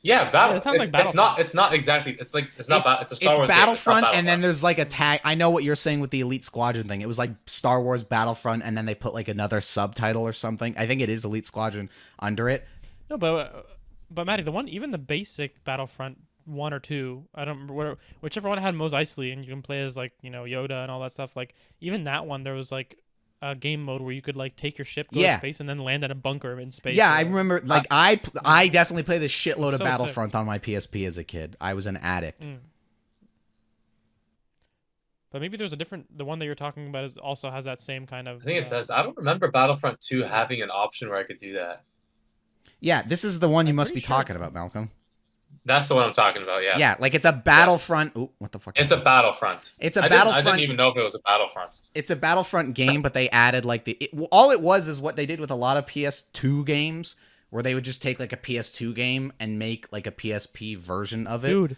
yeah, battle. Yeah, it sounds like It's not exactly. It's like it's not. It's a Star It's Wars game. It's not Battlefront, and then Battlefront. there's like a tag. I know what you're saying with the Elite Squadron thing. It was like Star Wars Battlefront, and then they put like another subtitle or something. I think it is Elite Squadron under it. No, but Matty, the one, even the basic Battlefront 1 or 2, I don't remember, whichever one had Mos Eisley, and you can play as like, you know, Yoda and all that stuff. Like even that one, there was like a game mode where you could like take your ship, go Yeah. to space, and then land in a bunker in space. Yeah, I remember. Like I definitely played a shitload of So Battlefront on my PSP as a kid. I was an addict. But maybe there's a different. The one that you're talking about is also has that same kind of. I think it does. I don't remember Battlefront 2 having an option where I could do that. Yeah, this is the one you I'm must be pretty sure. talking about, Malcolm. That's the one I'm talking about. Yeah. Yeah, like it's a Battlefront. Ooh, what the fuck? It's a Battlefront. It's a I Battlefront. didn't even know if it was a Battlefront. It's a Battlefront game, but they added like all it was is what they did with a lot of PS2 games, where they would just take like a PS2 game and make like a PSP version of it.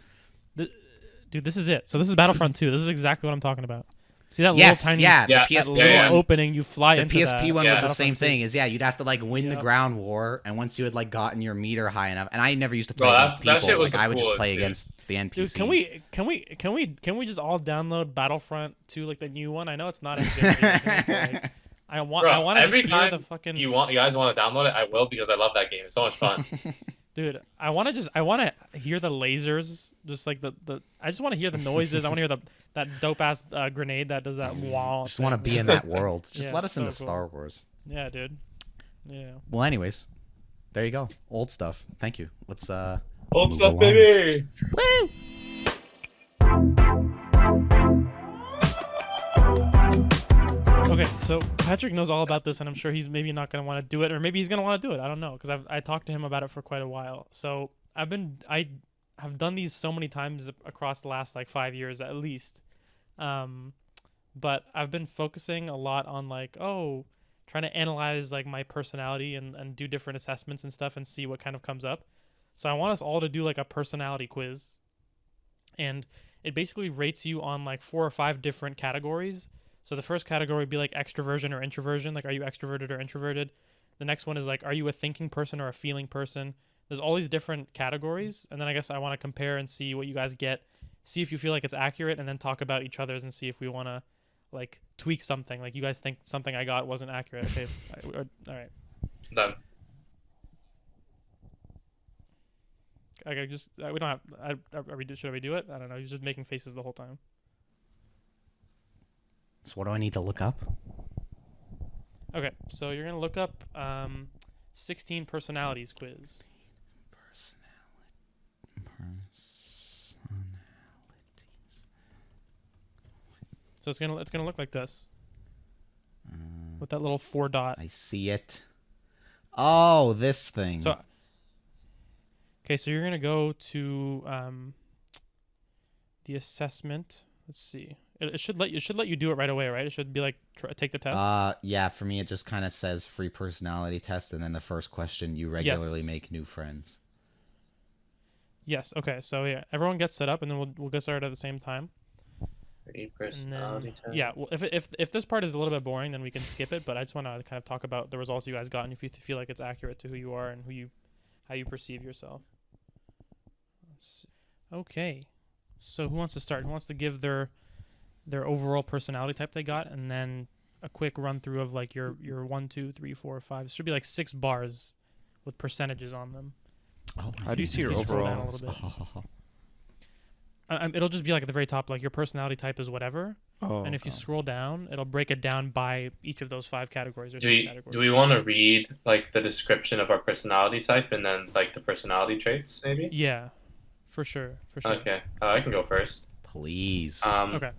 Dude, this is it. So this is Battlefront 2. This is exactly what I'm talking about. See that Yes, little tiny yeah, the Yeah, PSP that one. little opening you fly The into PSP that. one Yeah. was the Battlefront same 2. thing. Is you'd have to like win the Yep. ground war, and once you had like gotten your meter high enough, and I never used to play Bro, against that people. shit was Like the I would just coolest, play dude. against the NPCs. Dude, can we just all download Battlefront 2, like the new one? I know it's not as good. As anything, but, like, I want Bro, to every hear time the fucking you guys want to download it, I will, because I love that game. It's so much fun. dude. I want to hear the lasers, just like the. I just want to hear the noises. I want to hear that dope ass grenade that does that wall. Just want to be in that world. Just Yeah, let us so into cool. Star Wars. Yeah, dude. Yeah. Well, anyways, there you go. Old stuff. Thank you. Let's Old move stuff, along. baby. Woo! Okay, so Patrick knows all about this, and I'm sure he's maybe not gonna want to do it, or maybe he's gonna want to do it. I don't know, because I talked to him about it for quite a while. So I have done these so many times across the last like 5 years at least, but I've been focusing a lot on like trying to analyze like my personality and do different assessments and stuff and see what kind of comes up. So I want us all to do like a personality quiz, and it basically rates you on like 4 or 5 different categories. So the first category would be like extroversion or introversion. Like, are you extroverted or introverted? The next one is like, are you a thinking person or a feeling person? There's all these different categories. And then I guess I want to compare and see what you guys get, see if you feel like it's accurate, and then talk about each other's and see if we want to like tweak something. Like, you guys think something I got wasn't accurate. Okay. All right. Done. Okay. Just, we don't have, should we do it? I don't know. He's just making faces the whole time. So what do I need to look up? Okay, so you're gonna look up 16 personalities quiz. Personalities. So it's gonna look like this with that little 4 dot. I see it. Oh, this thing. So okay, so you're gonna go to the assessment. Let's see. It should let you do it right away, right? It should be like take the test. Yeah, for me it just kind of says free personality test, and then the first question, you regularly make new friends. Yes. Okay. So yeah, everyone gets set up, and then we'll get started at the same time. Free And personality then, test. yeah. Well, if this part is a little bit boring, then we can skip it. But I just want to kind of talk about the results you guys got, and if you feel like it's accurate to who you are and how you perceive yourself. Okay. So who wants to start? Who wants to give their overall personality type they got, and then a quick run through of like your 1, 2, 3, 4, 5. It should be like 6 bars with percentages on them. Oh, How do you see your If you scroll down overall? a little bit. It'll just be like at the very top, like your personality type is whatever, Oh, and if you scroll down, it'll break it down by each of those 5 categories or 6 categories. Do we want to read like the description of our personality type and then like the personality traits maybe? Yeah, for sure. Okay, I can go first. Please. Okay.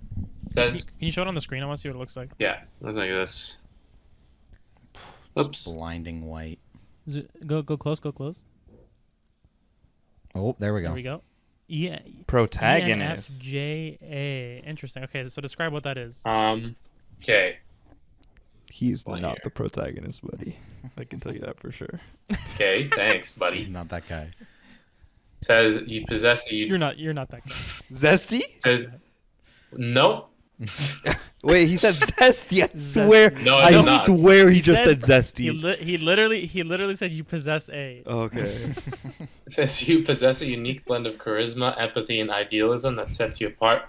Can you show it on the screen? I want to see what it looks like. Yeah, looks like this. It's Oops. blinding white. Go close. Go close. Oh, there we There go. we go. Yeah. Protagonist. ENFJA. Interesting. Okay, so describe what that is. Okay. He's One not here. the protagonist, buddy. I can tell you that for sure. Okay. Thanks, He's buddy. not that guy. Says you possess You're not that guy. Zesty? Says nope. Wait, he said zesty. I swear. No, I it's not. swear he He just said said- zesty. He literally said you possess a. Okay. It says you possess a unique blend of charisma, empathy, and idealism that sets you apart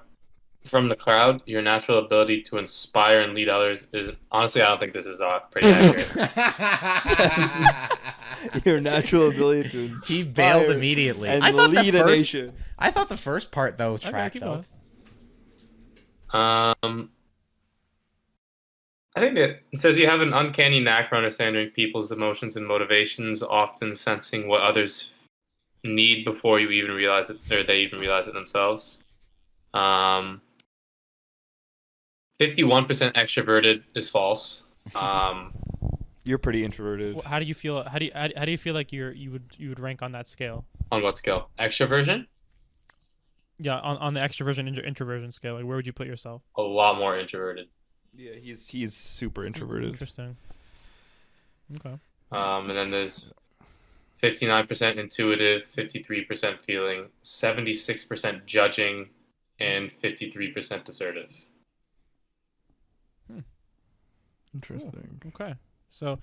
from the crowd. Your natural ability to inspire and lead others is honestly, I don't think this is pretty accurate. Your natural ability to inspire He bailed immediately. and I thought lead the a first. nation. I thought the first part though Okay, tracked keep though. going. I think that it says you have an uncanny knack for understanding people's emotions and motivations, often sensing what others need before you even realize it, or they even realize it themselves. 51% extroverted is false. You're pretty introverted. How do you feel? How do you feel like you would rank on that scale? On what scale? Extroversion? Yeah, on the extroversion introversion scale, like where would you put yourself? A lot more introverted. Yeah, he's super introverted. Interesting. Okay. And then there's 59% intuitive, 53% feeling, 76% judging, and 53% assertive. Interesting. Okay. So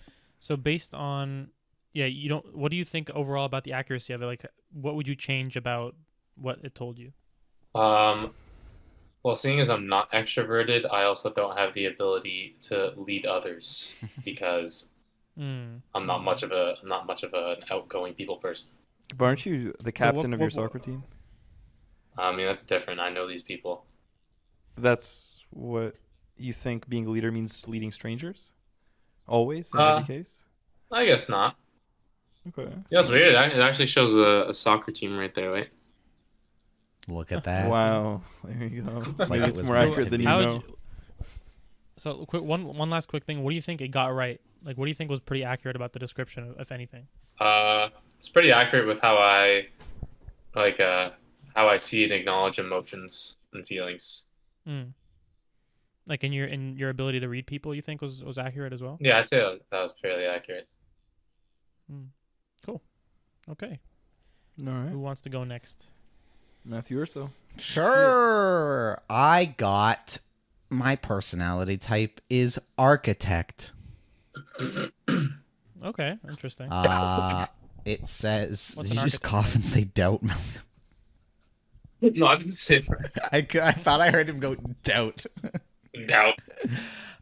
based on you don't. What do you think overall about the accuracy of it? Like, what would you change about what it told you? Well, seeing as I'm not extroverted, I also don't have the ability to lead others because I'm not much of an outgoing people person. But aren't you the captain of your what- soccer team? I mean, that's different. I know these people. That's what you think being a leader means, leading strangers? Always, in every case? I guess not. Okay. Yeah, it's weird. It actually shows a soccer team right there, right? Look at that. Wow. There you go. It's like Maybe it it's was more meant accurate to than be. you How would know. So quick one last quick thing. What do you think it got right? Like, what do you think was pretty accurate about the description, if anything? It's pretty accurate with how I see and acknowledge emotions and feelings. Like in your ability to read people, you think was accurate as well? Yeah, I'd say that was fairly accurate. Cool. Okay. All right. Who wants to go next? Matthew Urso. Sure. I got my personality type is architect. Okay, interesting. It says. What's Did an you just architect cough like? and say doubt? No, I've been saying I thought I heard him go doubt. doubt.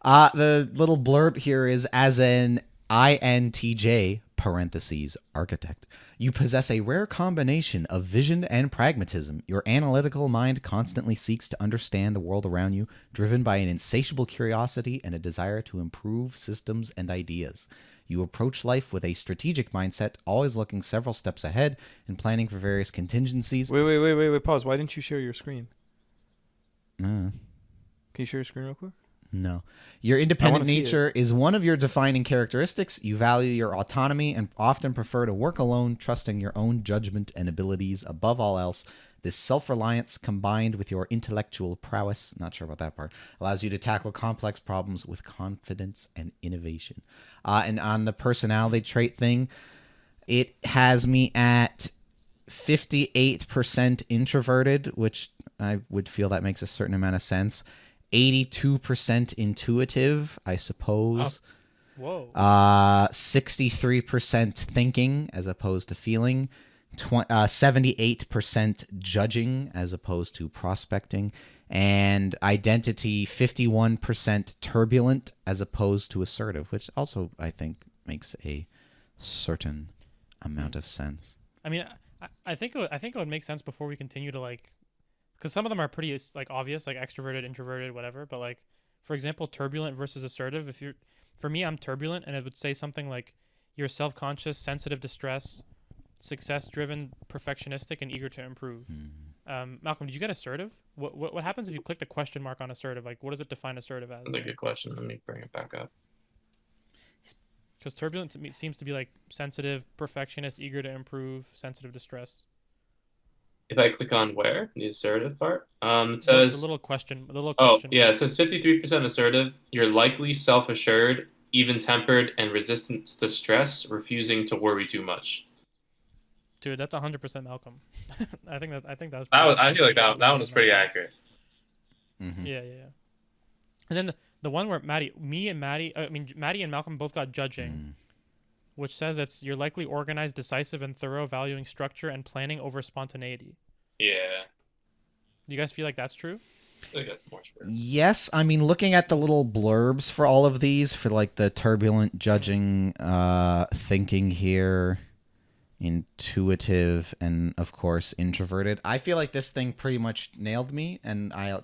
The little blurb here is as an INTJ parentheses architect. You possess a rare combination of vision and pragmatism. Your analytical mind constantly seeks to understand the world around you, driven by an insatiable curiosity and a desire to improve systems and ideas. You approach life with a strategic mindset, always looking several steps ahead and planning for various contingencies. Wait. Pause. Why didn't you share your screen? Uh, Can you share your screen real quick? No. Your independent see nature is one of your defining characteristics. You value your autonomy and often prefer to work alone, trusting your own judgment and abilities above all else. This self-reliance combined with your intellectual prowess, not sure about that part, allows you to tackle complex problems with confidence and innovation. And on the personality trait thing, it has me at 58% introverted, which I would feel that makes a certain amount of sense. 82% intuitive, I suppose. Whoa. 63% thinking as opposed to feeling. 78% judging as opposed to prospecting. And identity, 51% turbulent as opposed to assertive, which also I think makes a certain amount of sense. I mean, I think it would make sense before we continue to like, because some of them are pretty like obvious, like extroverted, introverted, whatever. But like, for example, turbulent versus assertive. For me, I'm turbulent, and it would say something like you're self-conscious, sensitive to stress, success-driven, perfectionistic, and eager to improve. Malcolm, did you get assertive? What happens if you click the question mark on assertive? Like, what does it define assertive as? That's a good question. Let me bring it back up. Because turbulent to me seems to be like sensitive, perfectionist, eager to improve, sensitive to stress. If I click on where the assertive part, it The says, little question. The little oh question. yeah, it says 53% assertive. You're likely self-assured, even-tempered, and resistant to stress, refusing to worry too much. Dude, that's 100% Malcolm. I think that's. I feel like that one was pretty accurate. Mm-hmm. Yeah. And then the one where Matty and Malcolm both got judging, which says you're likely organized, decisive, and thorough, valuing structure and planning over spontaneity. Yeah, You guys feel like that's true? I think that's more true. Yes, I mean, looking at the little blurbs for all of these, for like the turbulent judging, thinking here, intuitive, and of course introverted, I feel like this thing pretty much nailed me, and I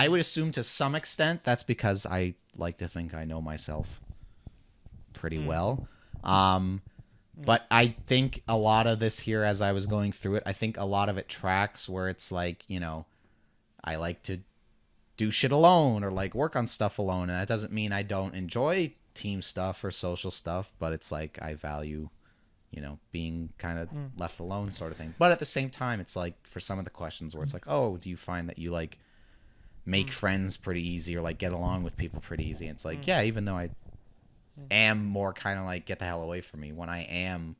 would assume to some extent that's because I like to think I know myself pretty well. But I think a lot of this here, as I was going through it, I think a lot of it tracks where it's like, you know, I like to do shit alone or like work on stuff alone. And that doesn't mean I don't enjoy team stuff or social stuff, but it's like I value, you know, being kind of left alone sort of thing. But at the same time, it's like for some of the questions where it's like, oh, do you find that you like make friends pretty easy or like get along with people pretty easy? And it's like, yeah, even though I am more kind of like get the hell away from me when I am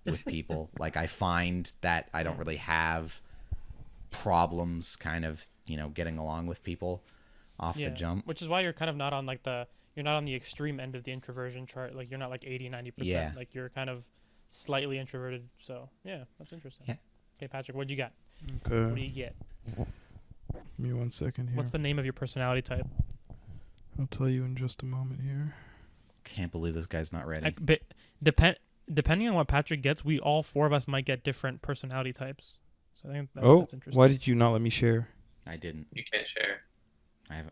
with people, like I find that I don't really have problems kind of, you know, getting along with people off the jump. Which is why you're kind of not on like you're not on the extreme end of the introversion chart. Like you're not like 80-90%. Yeah. Like you're kind of slightly introverted. So yeah, that's interesting. Yeah. Okay, Patrick, what'd you got? Okay. What do you get? Give me 1 second here. What's the name of your personality type? I'll tell you in just a moment here. Can't believe this guy's not ready. Depending on what Patrick gets, we all four of us might get different personality types. So I think that's interesting. Why did you not let me share? I didn't. You can't share. I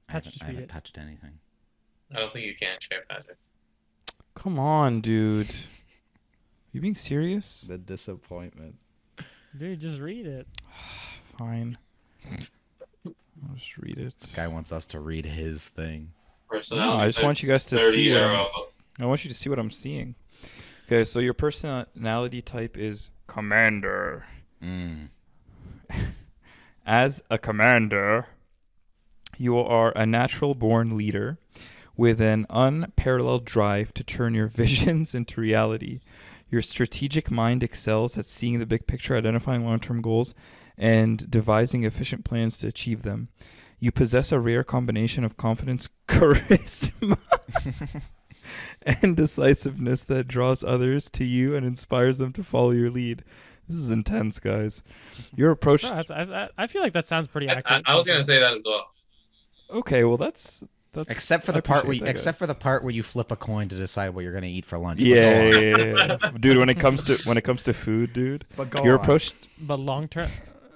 Patrick, just read haven't it. touched anything. I don't think you can share, Patrick. Come on, dude. You being serious? The disappointment. Dude, just read it. Fine. I'll just read it. This guy wants us to read his thing. Personality. No, I just want you guys to 30 see arrow. I want you to see what I'm seeing. Okay, so your personality type is commander. As a commander, you are a natural-born leader with an unparalleled drive to turn your visions into reality. Your strategic mind excels at seeing the big picture, identifying long-term goals, and devising efficient plans to achieve them. You possess a rare combination of confidence, charisma, and decisiveness that draws others to you and inspires them to follow your lead. This is intense, guys. Your approach... I feel like that sounds pretty accurate. I was going to say that as well. Okay, well, that's except for the part where you flip a coin to decide what you're going to eat for lunch. Yeah. Dude, when it comes to food, dude, your approach...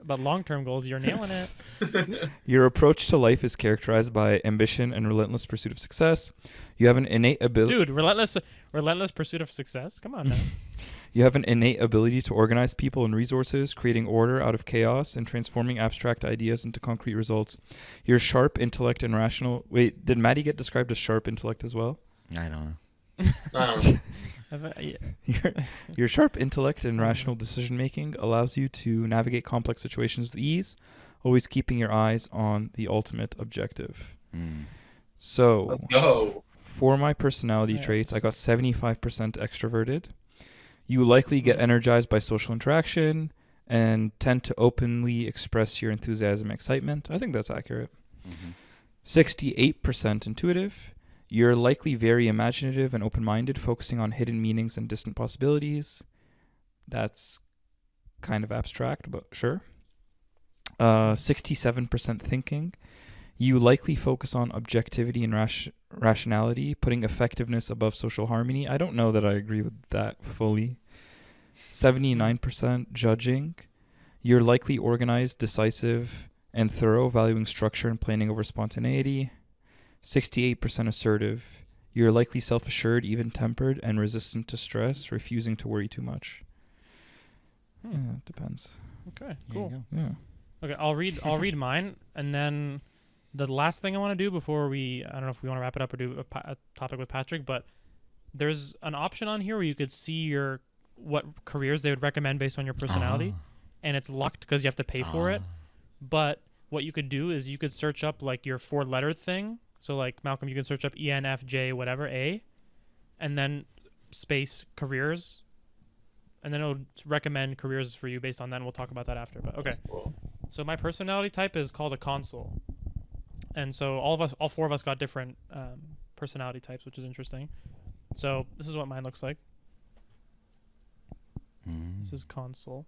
But long-term goals, you're nailing it. Your approach to life is characterized by ambition and relentless pursuit of success. You have an innate ability... Dude, relentless pursuit of success? Come on, man. You have an innate ability to organize people and resources, creating order out of chaos and transforming abstract ideas into concrete results. Your sharp intellect and rational... Wait, did Matty get described as sharp intellect as well? I don't know. Your sharp intellect and rational decision-making allows you to navigate complex situations with ease, always keeping your eyes on the ultimate objective. So, let's go. For my personality traits, I got 75% extroverted. You likely get energized by social interaction and tend to openly express your enthusiasm and excitement. I think that's accurate. 68% intuitive. You're likely very imaginative and open-minded, focusing on hidden meanings and distant possibilities. That's kind of abstract, but sure. 67% thinking. You likely focus on objectivity and rationality, putting effectiveness above social harmony. I don't know that I agree with that fully. 79% judging. You're likely organized, decisive, and thorough, valuing structure and planning over spontaneity. 68% assertive. You're likely self-assured, even-tempered, and resistant to stress, refusing to worry too much. Yeah, it depends. Okay, cool. Yeah. Okay, I'll read mine, and then the last thing I want to do before I don't know if we want to wrap it up or do a topic with Patrick, but there's an option on here where you could see what careers they would recommend based on your personality, and it's locked because you have to pay for it. But what you could do is you could search up like your 4-letter thing. So like Malcolm, you can search up ENFJ whatever A, and then space careers, and then it'll recommend careers for you based on that. And we'll talk about that after. But okay. Cool. So my personality type is called a consul, and so all 4 of us got different personality types, which is interesting. So this is what mine looks like. This is consul.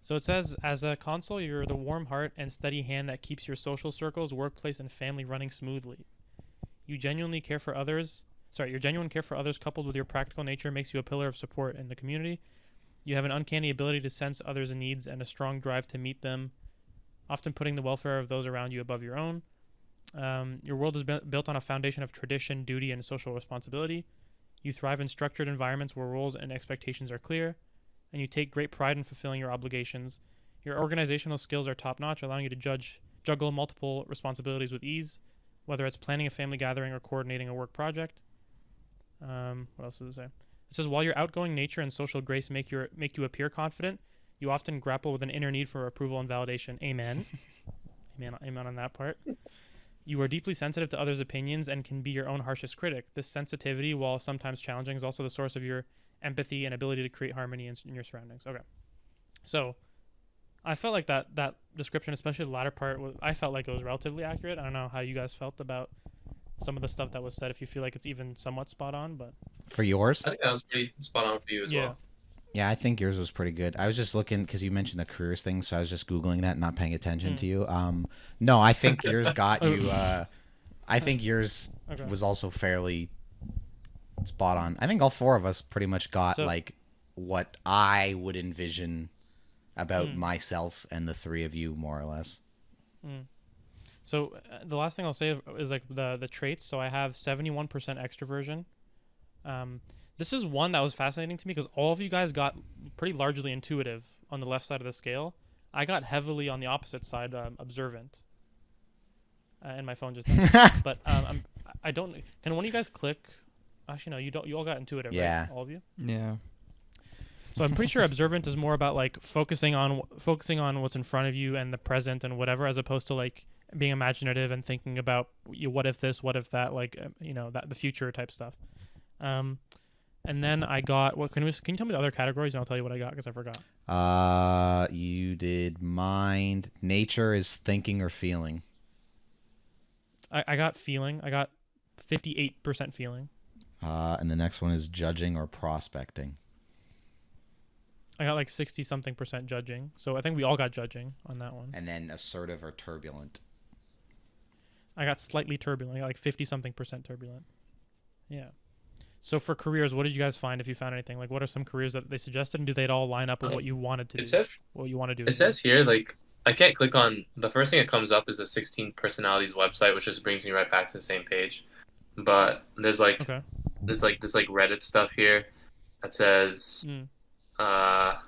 So it says, as a consul, you're the warm heart and steady hand that keeps your social circles, workplace, and family running smoothly. Your genuine care for others coupled with your practical nature makes you a pillar of support in the community. You have an uncanny ability to sense others' needs and a strong drive to meet them, often putting the welfare of those around you above your own. Your world is built on a foundation of tradition, duty, and social responsibility. You thrive in structured environments where roles and expectations are clear, and you take great pride in fulfilling your obligations. Your organizational skills are top-notch, allowing you to juggle multiple responsibilities with ease, whether it's planning a family gathering or coordinating a work project. What else does it say? It says, while your outgoing nature and social grace make you appear confident, you often grapple with an inner need for approval and validation. Amen. Amen on that part. You are deeply sensitive to others' opinions and can be your own harshest critic. This sensitivity, while sometimes challenging, is also the source of your empathy and ability to create harmony in your surroundings. Okay. So I felt like that description, especially the latter part, I felt like it was relatively accurate. I don't know how you guys felt about some of the stuff that was said, if you feel like it's even somewhat spot on. But For yours? I think that was pretty spot on for you as well. Yeah, I think yours was pretty good. I was just looking because you mentioned the careers thing, so I was just Googling that, not paying attention to you. No, I think yours got you. I think yours was also fairly spot on. I think all 4 of us pretty much got like what I would envision about myself and the 3 of you, more or less. So the last thing I'll say is like the traits. So I have 71% extroversion. This is one that was fascinating to me because all of you guys got pretty largely intuitive on the left side of the scale. I got heavily on the opposite side, observant. And my phone just but I don't. Can one of you guys click? Actually, no. You don't. You all got intuitive, Yeah. right? All of you. Yeah. So I'm pretty sure observant is more about like focusing on what's in front of you and the present and whatever, as opposed to like being imaginative and thinking about what if this, what if that, like that the future type stuff. And then I got can you tell me the other categories and I'll tell you what I got because I forgot. You did mind. Nature is thinking or feeling. I got feeling. I got 58% feeling. And the next one is judging or prospecting. I got like 60-something% judging. So I think we all got judging on that one. And then assertive or turbulent. I got slightly turbulent. I got like 50-something% turbulent. Yeah. So for careers, what did you guys find, if you found anything? Like, what are some careers that they suggested, and do they all line up with what you wanted to do? What you want to do? It says here, like, I can't click on the first thing that comes up is the 16 personalities website, which just brings me right back to the same page. But there's like this like Reddit stuff here that says are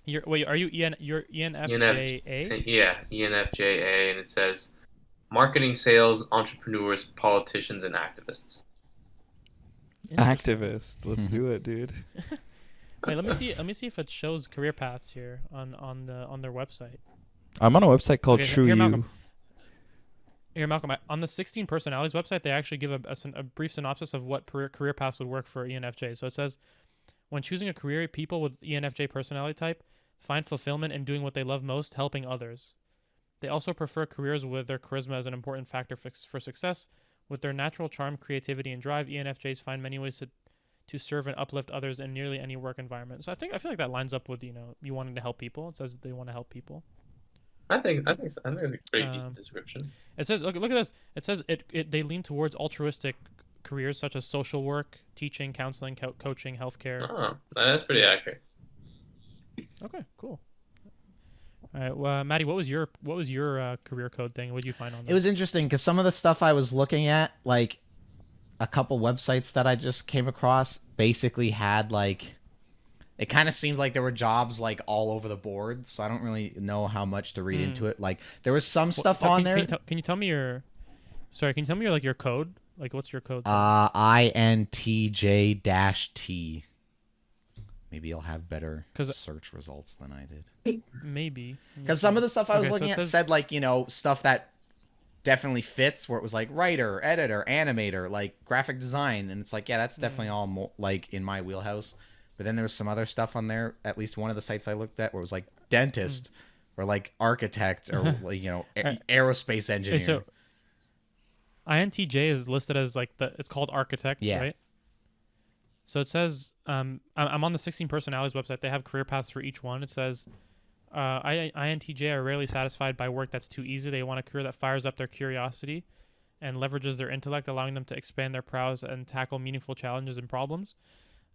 you you're ENFJA? Yeah, ENFJA, and it says marketing, sales, entrepreneurs, politicians, and activists. Activist. Let's do it, dude. Wait, let me see if it shows career paths here on their website. I'm on a website called True here, You. Malcolm, on the 16 personalities website, they actually give a brief synopsis of what career paths would work for ENFJ. So it says, when choosing a career, people with ENFJ personality type find fulfillment in doing what they love most, helping others. They also prefer careers with their charisma as an important factor for success. With their natural charm, creativity, and drive, ENFJs find many ways to serve and uplift others in nearly any work environment. So I feel like that lines up with you wanting to help people. It says they want to help people. I think it's a pretty decent description. It says look at this. It says they lean towards altruistic careers such as social work, teaching, counseling, coaching, healthcare. Oh, that's pretty accurate. Okay, cool. All right, well, Matty, what was your career code thing? What did you find on that? It was interesting because some of the stuff I was looking at, like a couple websites that I just came across, basically had like, it kind of seemed like there were jobs like all over the board. So I don't really know how much to read into it. Like there was some stuff on there. Can you tell me your code? Like, what's your code? INTJ-T. Maybe you'll have better 'Cause- search results than I did. Maybe. Because some of the stuff I was Okay, so looking it at says- said, like, stuff that definitely fits, where it was like writer, editor, animator, like graphic design. And it's like, yeah, that's definitely all like in my wheelhouse. But then there was some other stuff on there, at least one of the sites I looked at, where it was like dentist or like architect or, like, aerospace engineer. Okay, so INTJ is listed as like it's called architect, Yeah. right? So it says, I'm on the 16 personalities website. They have career paths for each one. It says, INTJ are rarely satisfied by work that's too easy. They want a career that fires up their curiosity and leverages their intellect, allowing them to expand their prowess and tackle meaningful challenges and problems.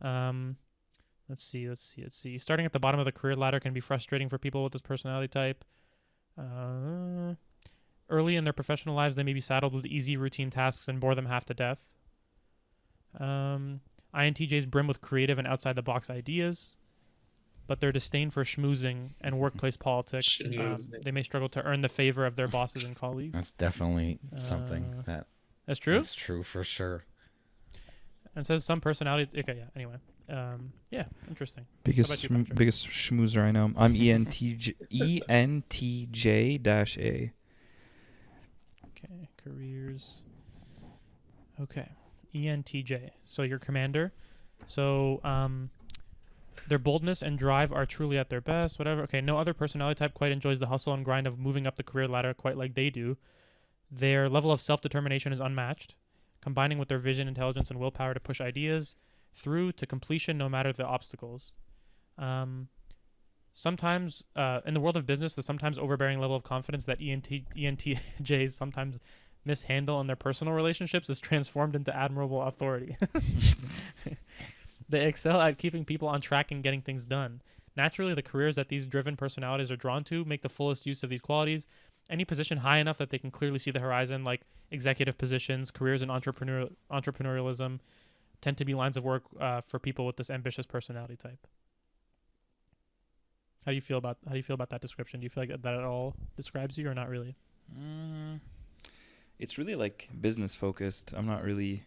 Let's see. Starting at the bottom of the career ladder can be frustrating for people with this personality type. Early in their professional lives, they may be saddled with easy routine tasks and bore them half to death. INTJs brim with creative and outside-the-box ideas, but their disdain for schmoozing and workplace politics, they may struggle to earn the favor of their bosses and colleagues. That's definitely something That's true? That's true for sure. And it says some personality... Okay, yeah, anyway. Yeah, interesting. Biggest How about you, Patrick? biggest schmoozer I know. I'm ENTJ-A. Okay, careers. Okay, ENTJ. So your commander. So their boldness and drive are truly at their best. Whatever. Okay, no other personality type quite enjoys the hustle and grind of moving up the career ladder quite like they do. Their level of self-determination is unmatched, combining with their vision, intelligence, and willpower to push ideas through to completion no matter the obstacles. Sometimes, in the world of business, the sometimes overbearing level of confidence that ENTJs sometimes mishandle in their personal relationships is transformed into admirable authority. They excel at keeping people on track and getting things done. Naturally, the careers that these driven personalities are drawn to make the fullest use of these qualities. Any position high enough that they can clearly see the horizon, like executive positions, careers in entrepreneurialism, tend to be lines of work for people with this ambitious personality type. How do you feel about that description? Do you feel like that at all describes you, or not really? It's really like business focused. I'm not really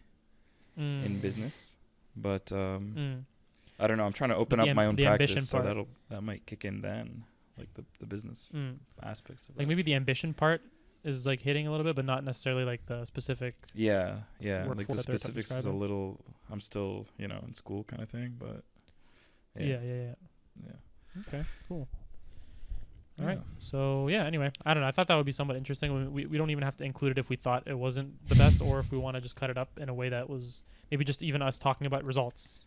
in business, but I don't know. I'm trying to open up my own practice, so that might kick in then, like the business aspects of it. Like maybe the ambition part is like hitting a little bit, but not necessarily like the specific. Yeah. Like the that they're specifics is a describing. little. I'm still, in school kind of thing, but Yeah. Okay, cool. All right. So yeah. Anyway, I don't know. I thought that would be somewhat interesting. We don't even have to include it if we thought it wasn't the best, or if we want to just cut it up in a way that was maybe just even us talking about results.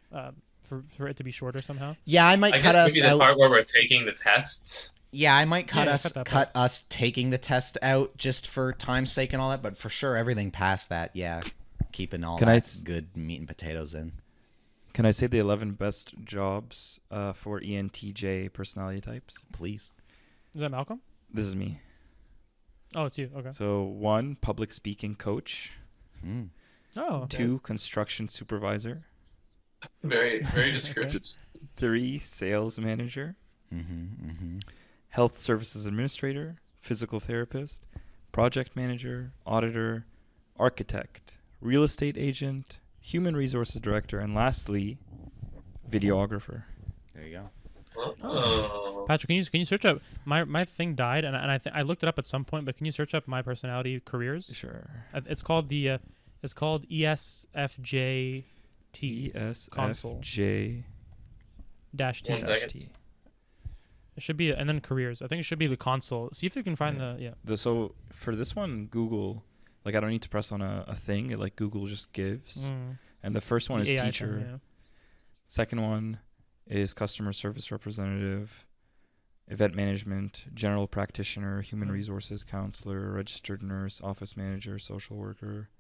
For it to be shorter somehow. Yeah, I might cut us maybe the out. part where we're taking the test. Yeah, I might cut cut us taking the test out just for time's sake and all that. But for sure, everything past that, yeah, keeping all good meat and potatoes in. Can I say the 11 best jobs for ENTJ personality types? Please. Is that Malcolm? This is me. Oh, it's you. Okay. So 1, public speaking coach. Oh. Okay. 2, construction supervisor. Very, very descriptive. 3, sales manager. Health services administrator, physical therapist, project manager, auditor, architect, real estate agent, human resources director, and lastly, videographer. There you go. Oh. Patrick, can you search up my thing died and I looked it up at some point, but can you search up my personality careers? Sure. It's called ESFJT console ESFJ dash T. One second. It should be, and then careers. I think it should be the console. See if you can find So for this one, Google, like I don't need to press on a thing. It like Google just gives. And the first one is AI teacher. thing, yeah. Second one is customer service representative, event management, general practitioner, human resources counselor, registered nurse, office manager, social worker.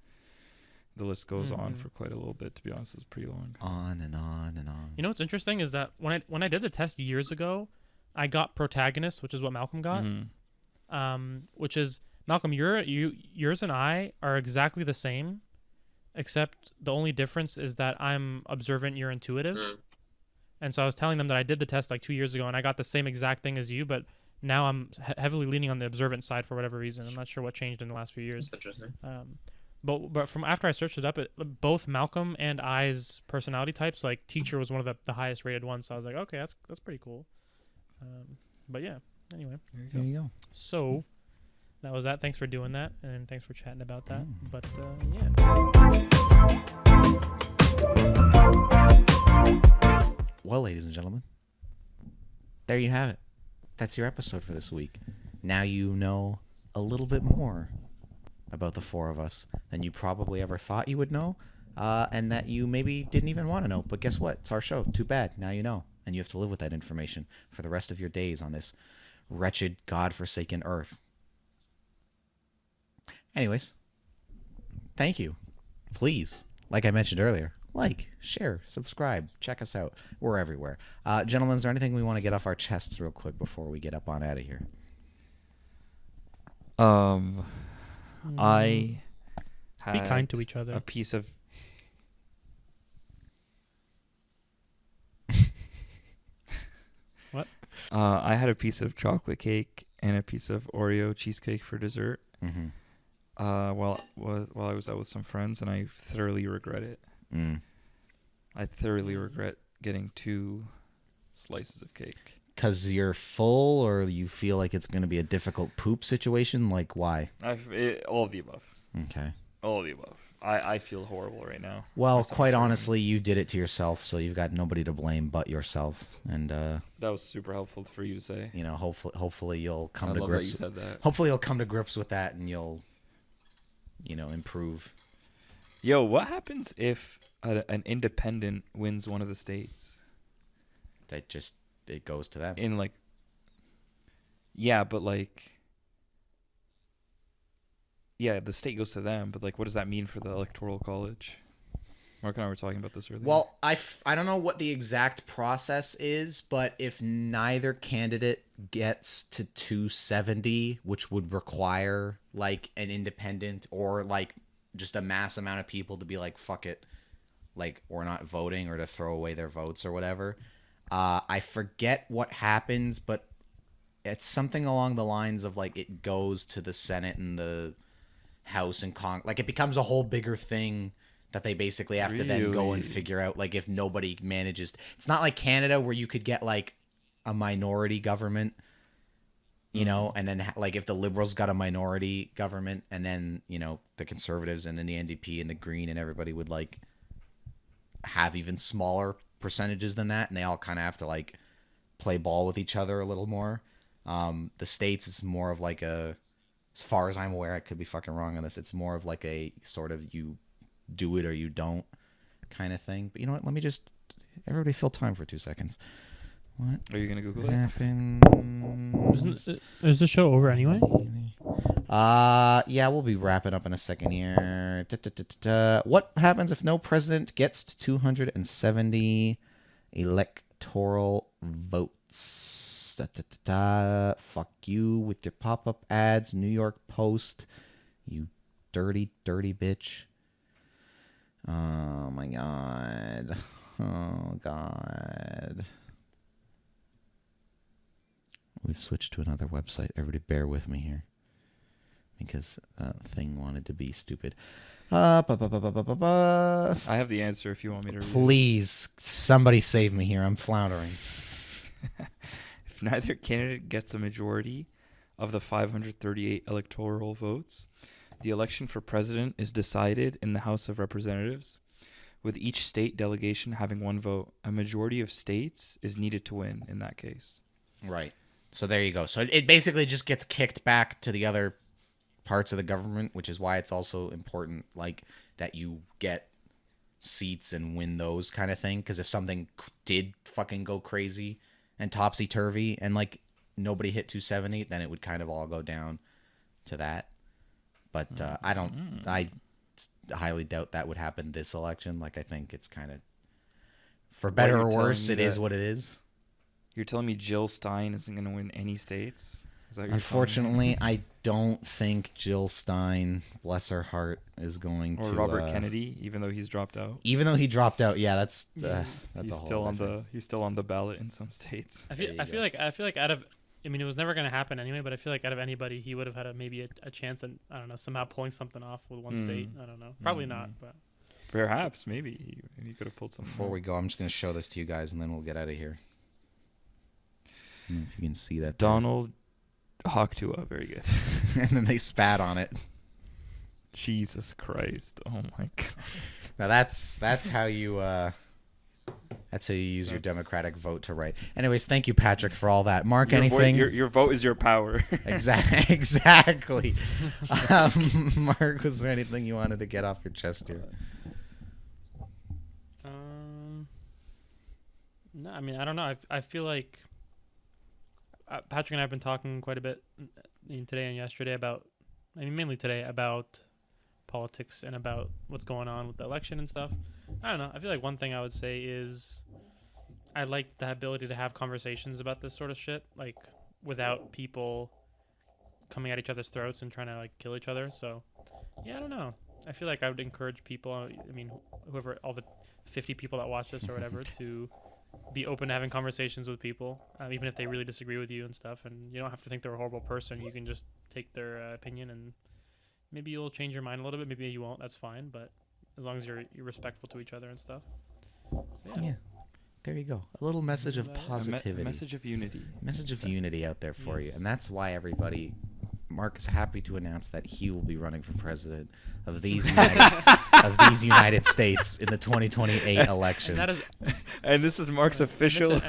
The list goes on for quite a little bit. To be honest, it's pretty long. On and on and on. You know what's interesting is that when I did the test years ago, I got protagonist, which is what Malcolm got. Which is Malcolm, yours and I are exactly the same, except the only difference is that I'm observant, you're intuitive. And so I was telling them that I did the test like 2 years ago and I got the same exact thing as you, but now I'm heavily leaning on the observant side for whatever reason. I'm not sure what changed in the last few years. That's interesting. But from after I searched it up, both Malcolm and I's personality types, like teacher was one of the highest rated ones. So I was like, okay, that's pretty cool. But yeah, anyway. There you go. So that was that. Thanks for doing that, and thanks for chatting about that. But yeah. Well, ladies and gentlemen, there you have it. That's your episode for this week. Now you know a little bit more about the four of us than you probably ever thought you would know, and that you maybe didn't even want to know. But guess what? It's our show. Too bad. Now you know, and you have to live with that information for the rest of your days on this wretched, godforsaken earth. Anyways, thank you. Please, like I mentioned earlier, like, share, subscribe, check us out. We're everywhere. Gentlemen, is there anything we want to get off our chests real quick before we get up on out of here? I had Be kind to each other. a piece of What? I had a piece of chocolate cake and a piece of Oreo cheesecake for dessert. Mm-hmm. While I was out with some friends, and I thoroughly regret it. I thoroughly regret getting 2 slices of cake. Because you're full, or you feel like it's going to be a difficult poop situation? Like, why? All of the above. Okay. All of the above. I feel horrible right now. Well, quite honestly, you did it to yourself, so you've got nobody to blame but yourself. And that was super helpful for you to say. you know, hopefully you'll come I to love grips. that you said that. Hopefully you'll come to grips with that, and you'll, improve. Yo, what happens if an independent wins one of the states? That just it goes to them. The state goes to them, but what does that mean for the electoral college? Mark and I were talking about this earlier. Well, I don't know what the exact process is, but if neither candidate gets to 270, which would require an independent or just a mass amount of people to be fuck it, we're not voting, or to throw away their votes or whatever. I forget what happens, but it's something along the lines of it goes to the Senate and the House and it becomes a whole bigger thing that they basically have to then go and figure out if nobody manages. It's not like Canada where you could get a minority government, and then if the Liberals got a minority government, and then the Conservatives and then the NDP and the Green and everybody would have even smaller percentages than that, and they all kind of have to play ball with each other a little more. The States is more of as far as I'm aware, I could be fucking wrong on this, it's more of a sort of you do it or you don't kind of thing. But you know what? Let me just everybody fill time for 2 seconds. What are you gonna Google happened? Is the show over anyway? Yeah, we'll be wrapping up in a second here. What happens if no president gets to 270 electoral votes? Fuck you with your pop-up ads, New York Post, you dirty, dirty bitch. Oh my god. Oh god. We've switched to another website. Everybody bear with me here, because that thing wanted to be stupid. I have the answer if you want me to read. Please, somebody save me here. I'm floundering. If neither candidate gets a majority of the 538 electoral votes, the election for president is decided in the House of Representatives, with each state delegation having 1 vote. A majority of states is needed to win in that case. Right. So there you go. So it basically just gets kicked back to the other parts of the government, which is why it's also important that you get seats and win those kind of thing. Because if something did fucking go crazy and topsy-turvy and nobody hit 270, then it would kind of all go down to that. But I highly doubt that would happen this election. I think it's kind of, for better or worse, it is what it is. You're telling me Jill Stein isn't going to win any states? Is that what you're Unfortunately, I don't think Jill Stein, bless her heart, is going to. Or Robert Kennedy, even though he's dropped out. Even though he dropped out, yeah, that's he's a whole still on the ballot in some states. I feel like out of I mean, it was never going to happen anyway, but I feel like out of anybody, he would have had maybe a chance at, I don't know, somehow pulling something off with one state. I don't know. Probably not, but. Perhaps, maybe he could have pulled something. Before we go, I'm just going to show this to you guys, and then we'll get out of here. I don't know if you can see that. Donald Hawktua, very good. And then they spat on it. Jesus Christ! Oh my God. Now that's how you use your democratic vote to write. Anyways, thank you, Patrick, for all that. Mark, anything? Your vote is your power. Exactly. Mark, was there anything you wanted to get off your chest here? No, I mean, I don't know. I feel like Patrick and I have been talking quite a bit today and yesterday about, I mean, mainly today about politics and about what's going on with the election and stuff. I don't know. I feel like one thing I would say is I like the ability to have conversations about this sort of shit, like without people coming at each other's throats and trying to like kill each other. So, yeah, I don't know. I feel like I would encourage people, I mean, whoever, all the 50 people that watch this or whatever, to be open to having conversations with people, even if they really disagree with you and stuff. And you don't have to think they're a horrible person. You can just take their opinion, and maybe you'll change your mind a little bit. Maybe you won't. That's fine. But as long as you're respectful to each other and stuff. So, Yeah. There you go. A little message of positivity. A message of unity. Message of unity out there for you. And that's why everybody, Mark is happy to announce that he will be running for president of these United States in the 2028 election. And this is Mark's official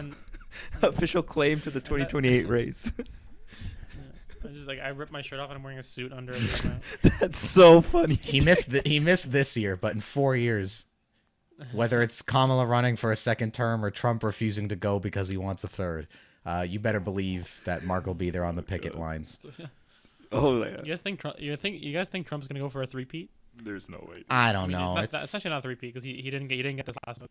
claim to the 2028 race. I just I ripped my shirt off and I'm wearing a suit under it. That's so funny. He missed this year, but in 4 years, whether it's Kamala running for a second term or Trump refusing to go because he wants a third, you better believe that Mark will be there on the picket lines. Oh yeah. You guys think Trump's gonna go for a three-peat? There's no way. I don't know. It's actually not a three-peat because he didn't get this last one.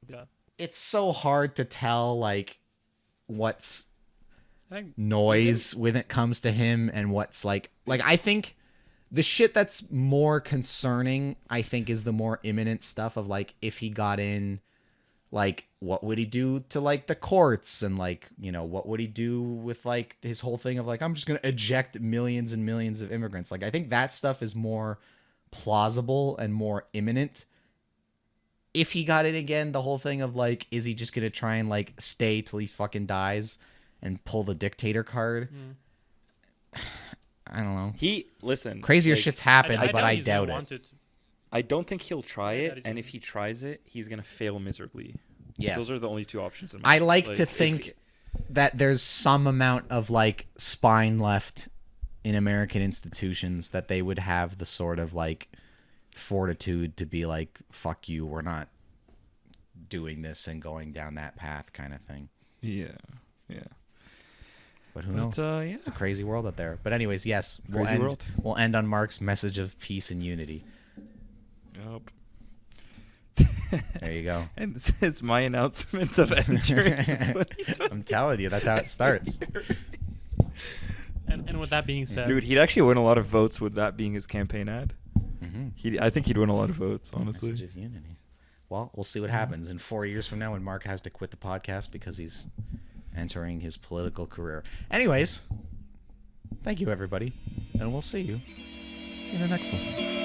Yeah. It's so hard to tell like what's noise when it comes to him and what's like I think the shit that's more concerning, I think, is the more imminent stuff of like if he got in, like what would he do to like the courts, and like, you know, what would he do with like his whole thing of like, I'm just gonna eject millions and millions of immigrants. Like I think that stuff is more plausible and more imminent. If he got in again, the whole thing of like, is he just gonna try and like stay till he fucking dies and pull the dictator card? I don't know. Crazier shit's happened, but I doubt it. I don't think he'll try it, and if he tries it, he's gonna fail miserably. Yes. Those are the only two options in I my like to think that there's some amount of like spine left in American institutions, that they would have the sort of like fortitude to be like, fuck you, we're not doing this and going down that path kind of thing. Yeah. But who knows? Yeah. It's a crazy world out there. But anyways, yes, we'll end on Mark's message of peace and unity. Yep. There you go. And this is my announcement of entering. I'm telling you, that's how it starts. And with that being said, dude, he'd actually win a lot of votes with that being his campaign ad. I think he'd win a lot of votes, honestly. Message of unity. Well, we'll see what happens in 4 years from now when Mark has to quit the podcast because he's entering his political career. Anyways, thank you, everybody, and we'll see you in the next one.